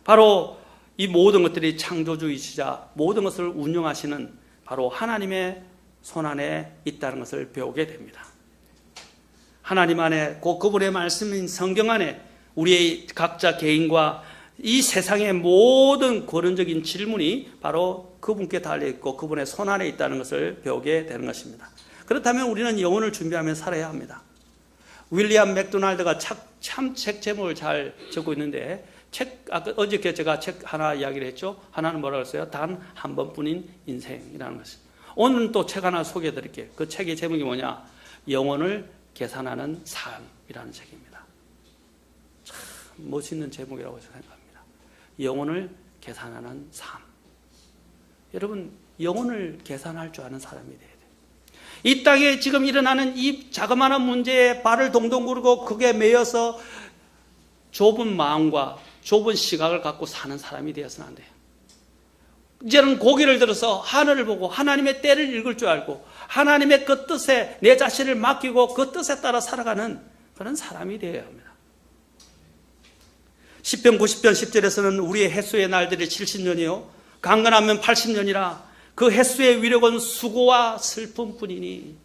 바로 이 모든 것들이 창조주이시자 모든 것을 운영하시는 바로 하나님의 손안에 있다는 것을 배우게 됩니다. 하나님 안에 그분의 말씀인 성경 안에 우리의 각자 개인과 이 세상의 모든 근원적인 질문이 바로 그분께 달려있고 그분의 손안에 있다는 것을 배우게 되는 것입니다. 그렇다면 우리는 영혼을 준비하며 살아야 합니다. 윌리엄 맥도날드가 참 책 제목을 잘 적고 있는데 어저께 제가 책 하나 이야기를 했죠. 하나는 뭐라고 했어요? 단 한 번뿐인 인생이라는 것입니다. 오늘은 또 책 하나 소개해 드릴게요. 그 책의 제목이 뭐냐? 영혼을 계산하는 삶이라는 책입니다. 멋있는 제목이라고 생각합니다. 영혼을 계산하는 삶. 여러분, 영혼을 계산할 줄 아는 사람이 돼야 돼요. 이 땅에 지금 일어나는 이 자그마한 문제에 발을 동동 구르고 그게 매여서 좁은 마음과 좁은 시각을 갖고 사는 사람이 되어서는 안 돼요. 이제는 고개를 들어서 하늘을 보고 하나님의 때를 읽을 줄 알고 하나님의 그 뜻에 내 자신을 맡기고 그 뜻에 따라 살아가는 그런 사람이 되어야 합니다. 시편 90편 10절에서는 우리의 햇수의 날들이 70년이요 강건하면 80년이라 그 햇수의 위력은 수고와 슬픔뿐이니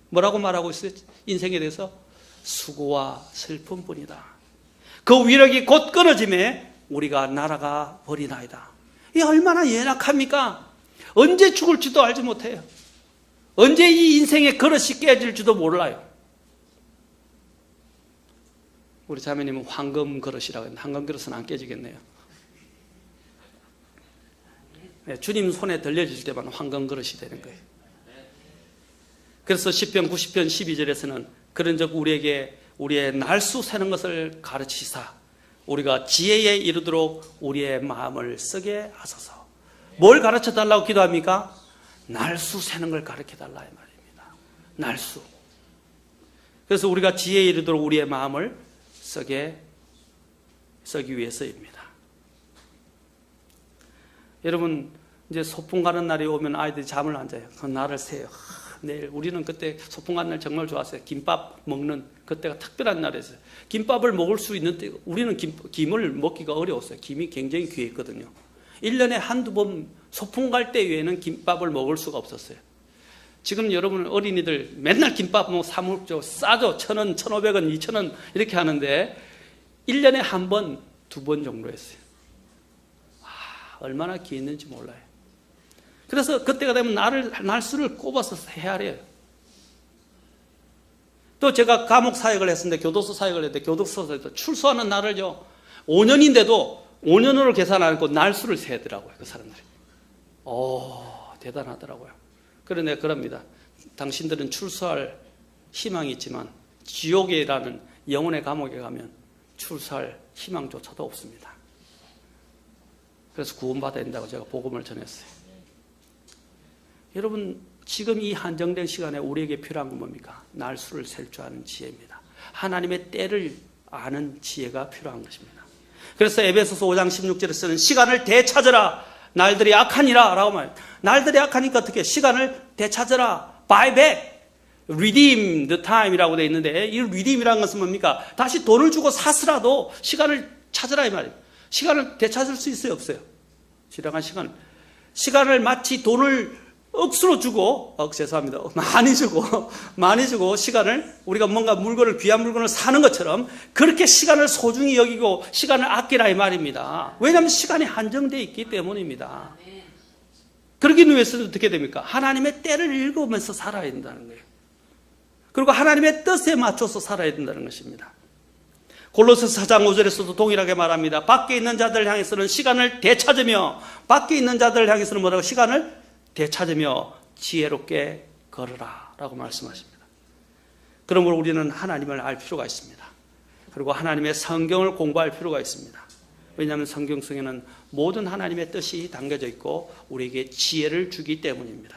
뭐라고 말하고 있어요? 인생에 대해서 수고와 슬픔뿐이다. 그 위력이 곧 끊어짐에 우리가 날아가 버리나이다. 이 얼마나 연약합니까? 언제 죽을지도 알지 못해요. 언제 이 인생의 그릇이 깨질지도 몰라요. 우리 자매님은 황금 그릇이라고 했는데 황금 그릇은 안 깨지겠네요. 네, 주님 손에 들려질 때만 황금 그릇이 되는 거예요. 그래서 시편 90편 12절에서는 그런즉 우리에게 우리의 날수 세는 것을 가르치사 우리가 지혜에 이르도록 우리의 마음을 쓰게 하소서. 뭘 가르쳐 달라고 기도합니까? 날수 세는 걸 가르쳐 달라 이 말입니다. 날수. 그래서 우리가 지혜에 이르도록 우리의 마음을 쓰기 위해서입니다. 여러분, 이제 소풍 가는 날이 오면 아이들이 잠을 안 자요. 그 날을 세요. 내일 우리는 그때 소풍 가는 날 정말 좋았어요. 김밥 먹는 그때가 특별한 날이었어요. 김밥을 먹을 수 있는데 우리는 김을 먹기가 어려웠어요. 김이 굉장히 귀했거든요. 1년에 한두 번 소풍 갈 때 외에는 김밥을 먹을 수가 없었어요. 지금 여러분 어린이들 맨날 김밥 뭐 사 먹죠. 싸죠. 1,000원, 1,500원, 2,000원 이렇게 하는데 1년에 한 번, 두 번 정도 했어요. 얼마나 귀했는지 몰라요. 그래서 그때가 되면 날수를 꼽아서 헤아려요. 또 제가 감옥 사역을 했었는데 교도소 사역을 했는데 교도소에서 출소하는 날을요 5년인데도 5년으로 계산 안 하고 날수를 세더라고요. 그 사람들이. 대단하더라고요. 그런데 그럽니다. 당신들은 출소할 희망이 있지만 지옥이라는 영혼의 감옥에 가면 출소할 희망조차도 없습니다. 그래서 구원받아야 된다고 제가 복음을 전했어요. 여러분, 지금 이 한정된 시간에 우리에게 필요한 건 뭡니까? 날수를 셀 줄 아는 지혜입니다. 하나님의 때를 아는 지혜가 필요한 것입니다. 그래서 에베소서 5장 16절에서는 시간을 되찾으라. 날들이 악하니라 라고 말해요. 날들이 악하니까 어떻게? 시간을 되찾으라. Buy back. Redeem the time이라고 되어 있는데 이 redeem이라는 것은 뭡니까? 다시 돈을 주고 사서라도 시간을 찾으라 이 말이에요. 시간을 되찾을 수 있어요? 없어요? 지나간 시간을 마치 돈을 억수로 주고, 죄송합니다. 많이 주고 시간을 우리가 뭔가 물건을 귀한 물건을 사는 것처럼 그렇게 시간을 소중히 여기고 시간을 아끼라 이 말입니다. 왜냐하면 시간이 한정되어 있기 때문입니다. 그러기 위해서는 어떻게 됩니까? 하나님의 때를 읽으면서 살아야 된다는 거예요. 그리고 하나님의 뜻에 맞춰서 살아야 된다는 것입니다. 골로새서 4장 5절에서도 동일하게 말합니다. 밖에 있는 자들 향해서는 시간을 되찾으며 밖에 있는 자들 향해서는 뭐라고? 시간을 되찾으며 지혜롭게 걸으라 라고 말씀하십니다. 그러므로 우리는 하나님을 알 필요가 있습니다. 그리고 하나님의 성경을 공부할 필요가 있습니다. 왜냐하면 성경 속에는 모든 하나님의 뜻이 담겨져 있고 우리에게 지혜를 주기 때문입니다.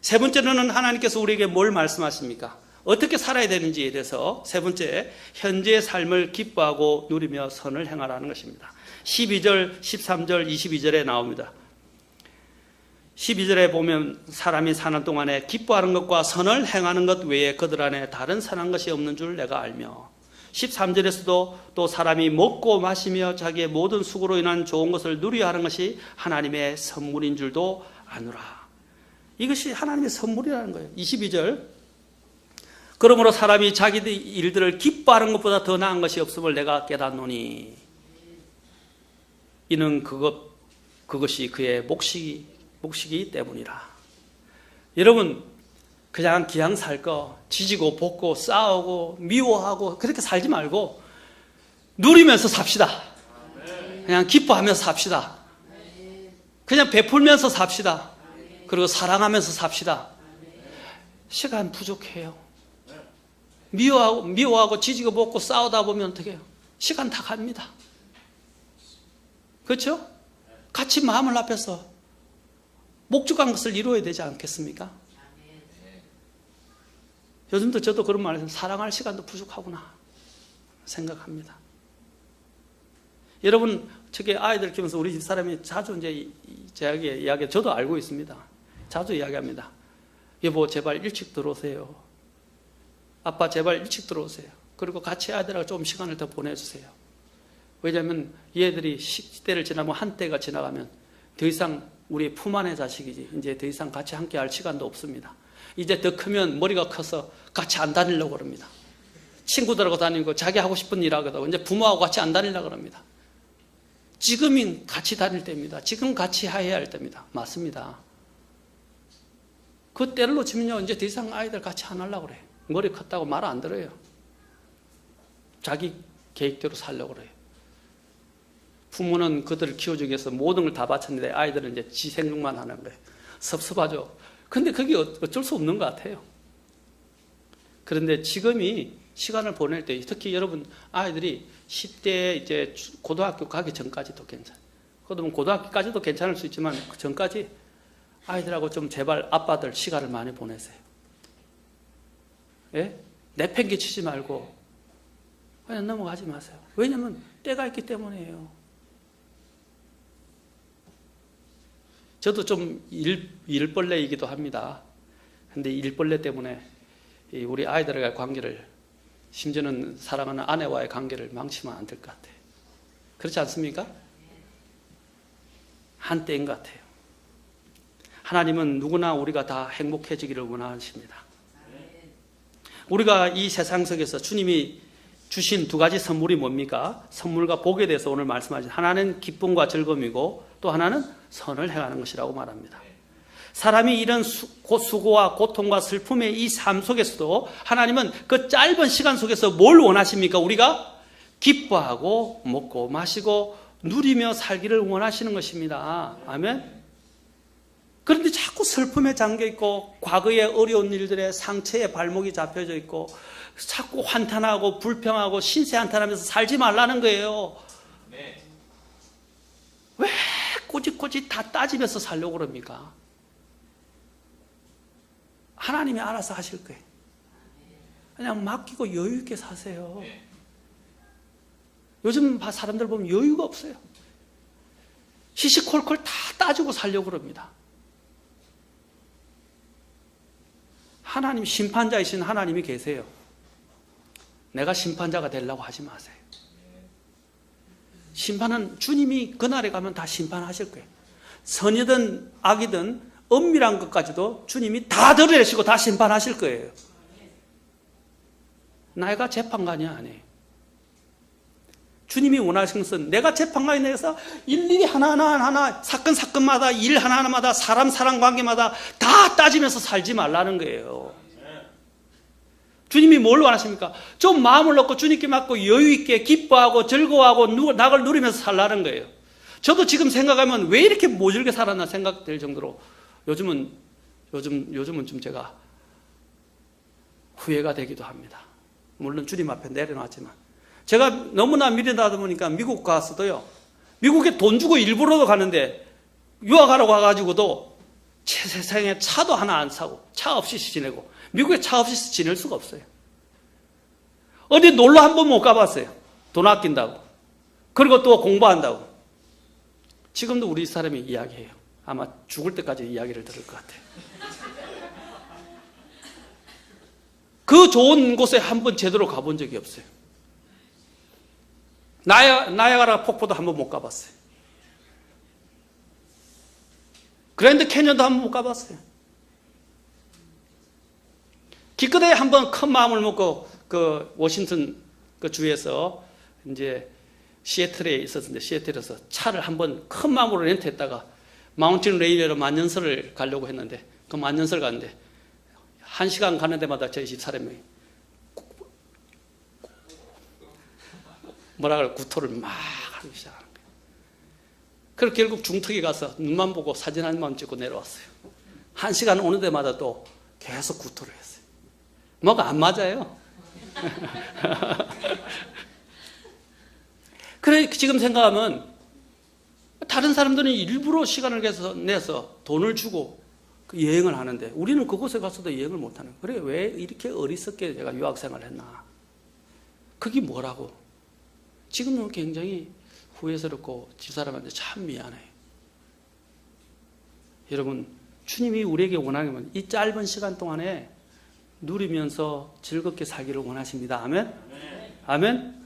세 번째로는 하나님께서 우리에게 뭘 말씀하십니까? 어떻게 살아야 되는지에 대해서 세 번째, 현재의 삶을 기뻐하고 누리며 선을 행하라는 것입니다. 12절, 13절, 22절에 나옵니다. 12절에 보면 사람이 사는 동안에 기뻐하는 것과 선을 행하는 것 외에 그들 안에 다른 선한 것이 없는 줄 내가 알며 13절에서도 또 사람이 먹고 마시며 자기의 모든 수고로 인한 좋은 것을 누려야 하는 것이 하나님의 선물인 줄도 아노라. 이것이 하나님의 선물이라는 거예요. 22절 그러므로 사람이 자기 일들을 기뻐하는 것보다 더 나은 것이 없음을 내가 깨닫노니 이는 그것이 그의 몫이기 때문이라. 여러분 그냥 기양 살 거 지지고 볶고 싸우고 미워하고 그렇게 살지 말고 누리면서 삽시다. 그냥 기뻐하면서 삽시다. 그냥 베풀면서 삽시다. 그리고 사랑하면서 삽시다. 시간 부족해요. 미워하고 지지고 볶고 싸우다 보면 어떻게 해요? 시간 다 갑니다. 그렇죠? 같이 마음을 합해서 목적한 것을 이루어야 되지 않겠습니까? 요즘도 저도 그런 말에서 사랑할 시간도 부족하구나 생각합니다. 여러분, 저게 아이들 키우면서 우리 집 사람이 자주 이제 제게 이야기, 저도 알고 있습니다. 자주 이야기합니다. 여보, 제발 일찍 들어오세요. 아빠, 제발 일찍 들어오세요. 그리고 같이 아이들하고 좀 시간을 더 보내주세요. 왜냐하면 얘들이 시대를 지나면 한때가 지나가면 더 이상 우리 품 안의 자식이지 이제 더 이상 같이 함께 할 시간도 없습니다. 이제 더 크면 머리가 커서 같이 안 다니려고 그럽니다. 친구들하고 다니고 자기 하고 싶은 일 하거든. 이제 부모하고 같이 안 다니려고 그럽니다. 지금이 같이 다닐 때입니다. 지금 같이 해야 할 때입니다. 맞습니다. 그 때를 놓치면요, 이제 더 이상 아이들 같이 안 하려고 그래. 머리 컸다고 말 안 들어요. 자기 계획대로 살려고 그래요. 부모는 그들을 키워주기 위해서 모든 걸 다 바쳤는데 아이들은 이제 지 생각만 하는 거예요. 섭섭하죠. 근데 그게 어쩔 수 없는 것 같아요. 그런데 지금이 시간을 보낼 때, 특히 여러분 아이들이 10대 이제 고등학교 가기 전까지도 괜찮아요. 그러면 고등학교까지도 괜찮을 수 있지만 그 전까지 아이들하고 좀 제발 아빠들 시간을 많이 보내세요. 예? 내팽개치지 말고 그냥 넘어가지 마세요. 왜냐하면 때가 있기 때문이에요. 저도 좀 일벌레이기도 합니다. 근데 일벌레 때문에 우리 아이들과의 관계를, 심지어는 사랑하는 아내와의 관계를 망치면 안 될 것 같아요. 그렇지 않습니까? 한때인 것 같아요. 하나님은 누구나 우리가 다 행복해지기를 원하십니다. 우리가 이 세상 속에서 주님이 주신 두 가지 선물이 뭡니까? 선물과 복에 대해서 오늘 말씀하신, 하나는 기쁨과 즐거움이고 또 하나는 선을 행하는 것이라고 말합니다. 사람이 이런 수고와 고통과 슬픔의 이 삶 속에서도 하나님은 그 짧은 시간 속에서 뭘 원하십니까? 우리가 기뻐하고 먹고 마시고 누리며 살기를 원하시는 것입니다. 아멘. 그런데 자꾸 슬픔에 잠겨 있고 과거의 어려운 일들에 상처에 발목이 잡혀져 있고 자꾸 한탄하고 불평하고 신세 한탄하면서 살지 말라는 거예요. 왜 꼬집꼬집 다 따지면서 살려고 그럽니까? 하나님이 알아서 하실 거예요. 그냥 맡기고 여유 있게 사세요. 요즘 사람들 보면 여유가 없어요. 시시콜콜 다 따지고 살려고 그럽니다. 하나님, 심판자이신 하나님이 계세요. 내가 심판자가 되려고 하지 마세요. 심판은 주님이 그날에 가면 다 심판하실 거예요. 선이든 악이든 엄밀한 것까지도 주님이 다 드러내시고 다 심판하실 거예요. 내가 재판관이 아니에요. 주님이 원하시는 것은 내가 재판관이 되어서 일일이 하나하나 사건마다 일 하나하나마다 사람 관계마다 다 따지면서 살지 말라는 거예요. 주님이 뭘 원하십니까? 좀 마음을 놓고 주님께 맡고 여유 있게 기뻐하고 즐거워하고 낙을 누리면서 살라는 거예요. 저도 지금 생각하면 왜 이렇게 모질게 살았나 생각될 정도로 요즘은 좀 제가 후회가 되기도 합니다. 물론 주님 앞에 내려놨지만 제가 너무나 미련하다 보니까 미국 가서도요, 미국에 돈 주고 일부러도 가는데 유학하러 가가지고도 세상에 차도 하나 안 사고 차 없이 지내고, 미국에 차 없이 지낼 수가 없어요. 어디 놀러 한 번 못 가봤어요. 돈 아낀다고. 그리고 또 공부한다고. 지금도 우리 사람이 이야기해요. 아마 죽을 때까지 이야기를 들을 것 같아요. 그 좋은 곳에 한 번 제대로 가본 적이 없어요. 나야가라 폭포도 한 번 못 가봤어요. 그랜드 캐년도 한 번 못 가봤어요. 기껏해 한 번 큰 마음을 먹고 그 워싱턴 그 주에서 이제 시애틀에 있었는데, 시애틀에서 차를 한 번 큰 마음으로 렌트했다가 마운틴 레일리로 만년설을 가려고 했는데, 그 만년설 가는데 1시간 가는 데마다 저희 집 사람이 뭐라 그래, 구토를 막 하기 시작하는 거예요. 그래서 결국 중턱에 가서 눈만 보고 사진 한 번 찍고 내려왔어요. 1시간 오는 데마다 또 계속 구토를 했어요. 뭐가 안 맞아요. 그래 지금 생각하면 다른 사람들은 일부러 시간을 내서 돈을 주고 여행을 하는데 우리는 그곳에 가서도 여행을 못하는 거예요. 그래 왜 이렇게 어리석게 제가 유학생활을 했나. 그게 뭐라고. 지금은 굉장히 후회스럽고 집사람한테 참 미안해요. 여러분 주님이 우리에게 원하는 건 이 짧은 시간 동안에 누리면서 즐겁게 살기를 원하십니다. 아멘? 아멘?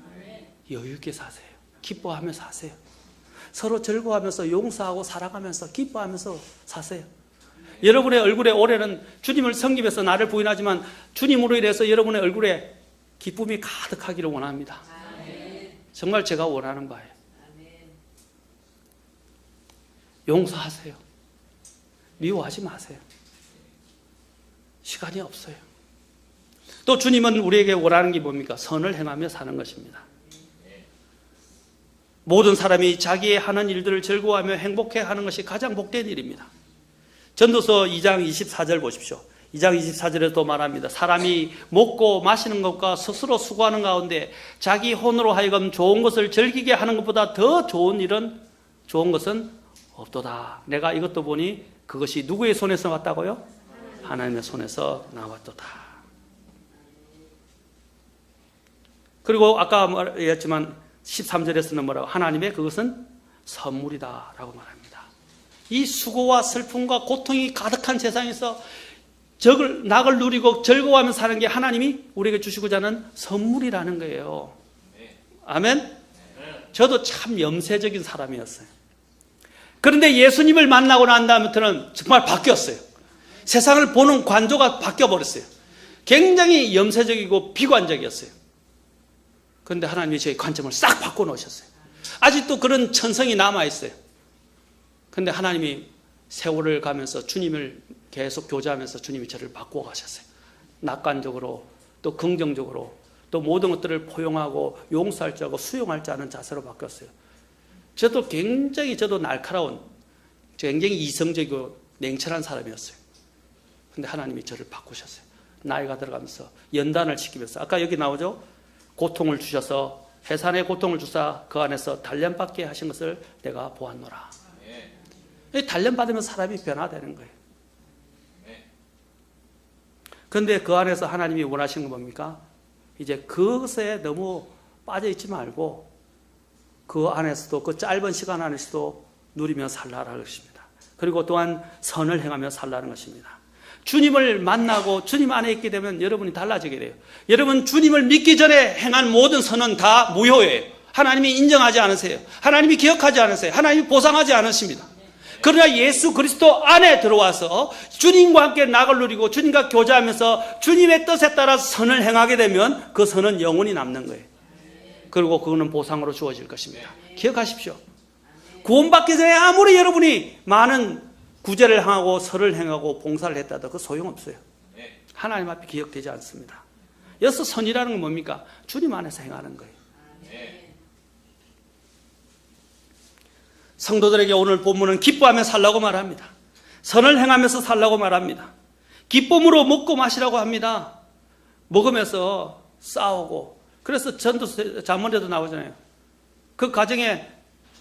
여유 있게 사세요. 기뻐하며 사세요. 서로 즐거워하면서 용서하고 살아가면서 기뻐하면서 사세요. 여러분의 얼굴에 올해는 주님을 섬기면서 나를 부인하지만 주님으로 인해서 여러분의 얼굴에 기쁨이 가득하기를 원합니다. 정말 제가 원하는 바예요. 용서하세요. 미워하지 마세요. 시간이 없어요. 또 주님은 우리에게 원하는 게 뭡니까? 선을 행하며 사는 것입니다. 모든 사람이 자기의 하는 일들을 즐거워하며 행복해하는 것이 가장 복된 일입니다. 전도서 2장 24절 보십시오. 2장 24절에 또 말합니다. 사람이 먹고 마시는 것과 스스로 수고하는 가운데 자기 혼으로 하여금 좋은 것을 즐기게 하는 것보다 더 좋은 것은 없도다. 내가 이것도 보니 그것이 누구의 손에서 왔다고요? 하나님의 손에서 나왔도다. 그리고 아까 말했지만 13절에서는 뭐라고? 하나님의 그것은 선물이다 라고 말합니다. 이 수고와 슬픔과 고통이 가득한 세상에서 낙을 누리고 즐거워하며 사는 게 하나님이 우리에게 주시고자 하는 선물이라는 거예요. 아멘? 저도 참 염세적인 사람이었어요. 그런데 예수님을 만나고 난 다음부터는 정말 바뀌었어요. 세상을 보는 관조가 바뀌어버렸어요. 굉장히 염세적이고 비관적이었어요. 그런데 하나님이 저의 관점을 싹 바꿔놓으셨어요. 아직도 그런 천성이 남아있어요. 그런데 하나님이 세월을 가면서 주님을 계속 교제하면서 주님이 저를 바꿔가셨어요. 낙관적으로 또 긍정적으로 또 모든 것들을 포용하고 용서할 줄 알고 수용할 줄 아는 자세로 바뀌었어요. 저도 날카로운 굉장히 이성적이고 냉철한 사람이었어요. 그런데 하나님이 저를 바꾸셨어요. 나이가 들어가면서 연단을 시키면서 아까 여기 나오죠? 고통을 주셔서 해산의 고통을 주사 그 안에서 단련받게 하신 것을 내가 보았노라. 단련 받으면 사람이 변화되는 거예요. 그런데 그 안에서 하나님이 원하시는 건 뭡니까? 이제 그것에 너무 빠져있지 말고 그 안에서도 그 짧은 시간 안에서도 누리며 살라는 것입니다. 그리고 또한 선을 행하며 살라는 것입니다. 주님을 만나고 주님 안에 있게 되면 여러분이 달라지게 돼요. 여러분 주님을 믿기 전에 행한 모든 선은 다 무효예요. 하나님이 인정하지 않으세요. 하나님이 기억하지 않으세요. 하나님이 보상하지 않으십니다. 그러나 예수 그리스도 안에 들어와서 주님과 함께 낙을 누리고 주님과 교제하면서 주님의 뜻에 따라서 선을 행하게 되면 그 선은 영원히 남는 거예요. 그리고 그거는 보상으로 주어질 것입니다. 기억하십시오. 구원받기 전에 아무리 여러분이 많은 구제를 행하고 설을 행하고 봉사를 했다도 그 소용없어요. 하나님 앞에 기억되지 않습니다. 여기서 선이라는 건 뭡니까? 주님 안에서 행하는 거예요. 성도들에게 오늘 본문은 기뻐하며 살라고 말합니다. 선을 행하면서 살라고 말합니다. 기쁨으로 먹고 마시라고 합니다. 먹으면서 싸우고. 그래서 전도 잠언에도 나오잖아요. 그 가정에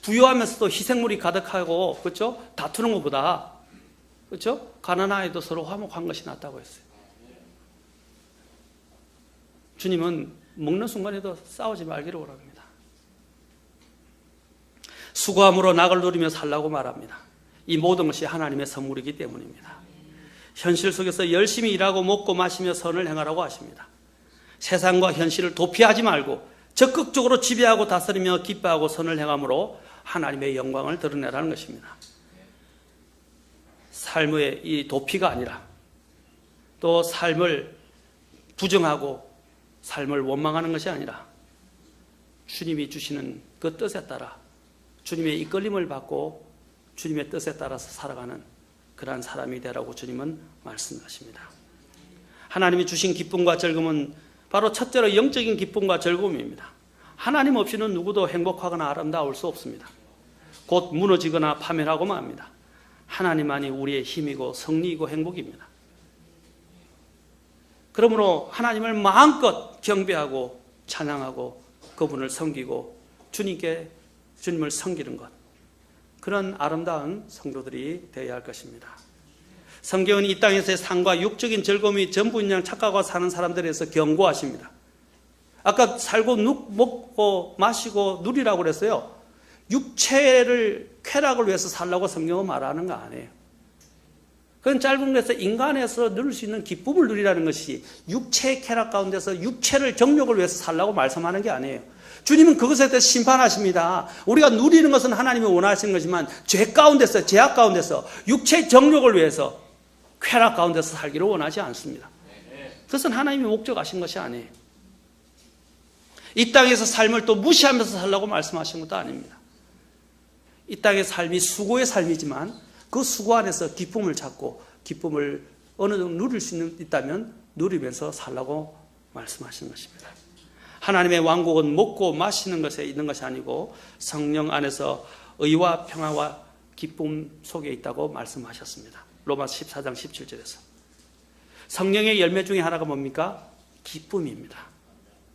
부유하면서도 희생물이 가득하고, 그렇죠? 다투는 것보다, 그렇죠? 가난하여도 서로 화목한 것이 낫다고 했어요. 주님은 먹는 순간에도 싸우지 말기를 원합니다. 수고함으로 낙을 누리며 살라고 말합니다. 이 모든 것이 하나님의 선물이기 때문입니다. 현실 속에서 열심히 일하고 먹고 마시며 선을 행하라고 하십니다. 세상과 현실을 도피하지 말고 적극적으로 지배하고 다스리며 기뻐하고 선을 행함으로 하나님의 영광을 드러내라는 것입니다. 삶의 이 도피가 아니라 또 삶을 부정하고 삶을 원망하는 것이 아니라 주님이 주시는 그 뜻에 따라 주님의 이끌림을 받고 주님의 뜻에 따라서 살아가는 그러한 사람이 되라고 주님은 말씀하십니다. 하나님이 주신 기쁨과 즐거움은 바로 첫째로 영적인 기쁨과 즐거움입니다. 하나님 없이는 누구도 행복하거나 아름다울 수 없습니다. 곧 무너지거나 파멸하고만 합니다. 하나님만이 우리의 힘이고 승리이고 행복입니다. 그러므로 하나님을 마음껏 경배하고 찬양하고 그분을 섬기고 주님을 섬기는 것, 그런 아름다운 성도들이 되어야 할 것입니다. 성경은 이 땅에서의 삶과 육적인 즐거움이 전부인 양 착각하고 사는 사람들에 대해서 경고하십니다. 아까 살고 먹고 마시고 누리라고 그랬어요. 육체를 쾌락을 위해서 살라고 성경은 말하는 거 아니에요. 그건 짧은 것에서 인간에서 누릴 수 있는 기쁨을 누리라는 것이 육체의 쾌락 가운데서 육체를 정욕을 위해서 살라고 말씀하는 게 아니에요. 주님은 그것에 대해서 심판하십니다. 우리가 누리는 것은 하나님이 원하시는 거지만 죄 가운데서, 죄악 가운데서 육체의 정욕을 위해서 쾌락 가운데서 살기를 원하지 않습니다. 그것은 하나님이 목적하신 것이 아니에요. 이 땅에서 삶을 또 무시하면서 살라고 말씀하신 것도 아닙니다. 이 땅의 삶이 수고의 삶이지만 그 수고 안에서 기쁨을 찾고 기쁨을 어느 정도 누릴 수 있다면 누리면서 살라고 말씀하시는 것입니다. 하나님의 왕국은 먹고 마시는 것에 있는 것이 아니고 성령 안에서 의와 평화와 기쁨 속에 있다고 말씀하셨습니다. 로마서 14장 17절에서. 성령의 열매 중에 하나가 뭡니까? 기쁨입니다.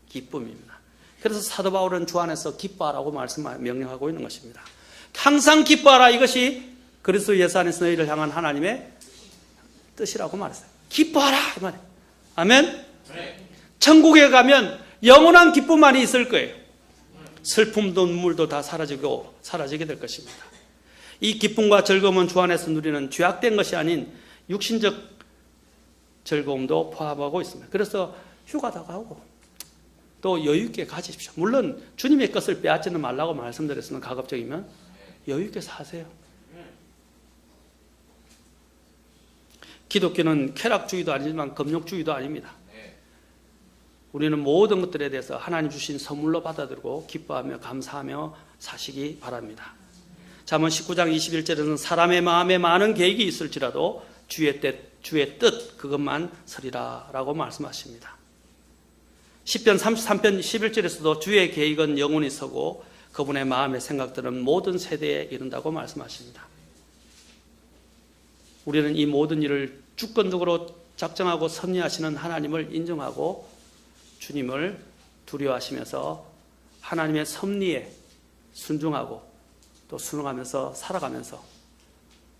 기쁨입니다. 그래서 사도 바울은 주 안에서 기뻐하라고 명령하고 있는 것입니다. 항상 기뻐하라, 이것이 그리스도 예수 안에서 너희를 향한 하나님의 뜻이라고 말했어요. 기뻐하라 이 말이에요. 아멘. 천국에 가면 영원한 기쁨만이 있을 거예요. 슬픔도 눈물도 다 사라지게 될 것입니다. 이 기쁨과 즐거움은 주 안에서 누리는 죄악된 것이 아닌 육신적 즐거움도 포함하고 있습니다. 그래서 휴가도 가고 또 여유 있게 가지십시오. 물론 주님의 것을 빼앗지는 말라고 말씀드렸으면 가급적이면 여유 있게 사세요. 기독교는 쾌락주의도 아니지만 금욕주의도 아닙니다. 우리는 모든 것들에 대해서 하나님 주신 선물로 받아들고 기뻐하며 감사하며 사시기 바랍니다. 잠언 19장 21절에는 사람의 마음에 많은 계획이 있을지라도 주의 뜻 그것만 서리라 라고 말씀하십니다. 시편 33편 11절에서도 주의 계획은 영원히 서고 그분의 마음의 생각들은 모든 세대에 이른다고 말씀하십니다. 우리는 이 모든 일을 주권적으로 작정하고 섭리하시는 하나님을 인정하고 주님을 두려워하시면서 하나님의 섭리에 순종하고 또 순응하면서 살아가면서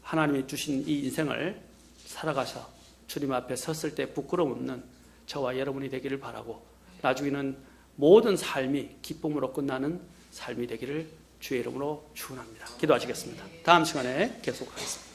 하나님이 주신 이 인생을 살아가서 주님 앞에 섰을 때 부끄러움 없는 저와 여러분이 되기를 바라고 나중에는 모든 삶이 기쁨으로 끝나는 삶이 되기를 주의 이름으로 축원합니다. 기도하시겠습니다. 다음 시간에 계속하겠습니다.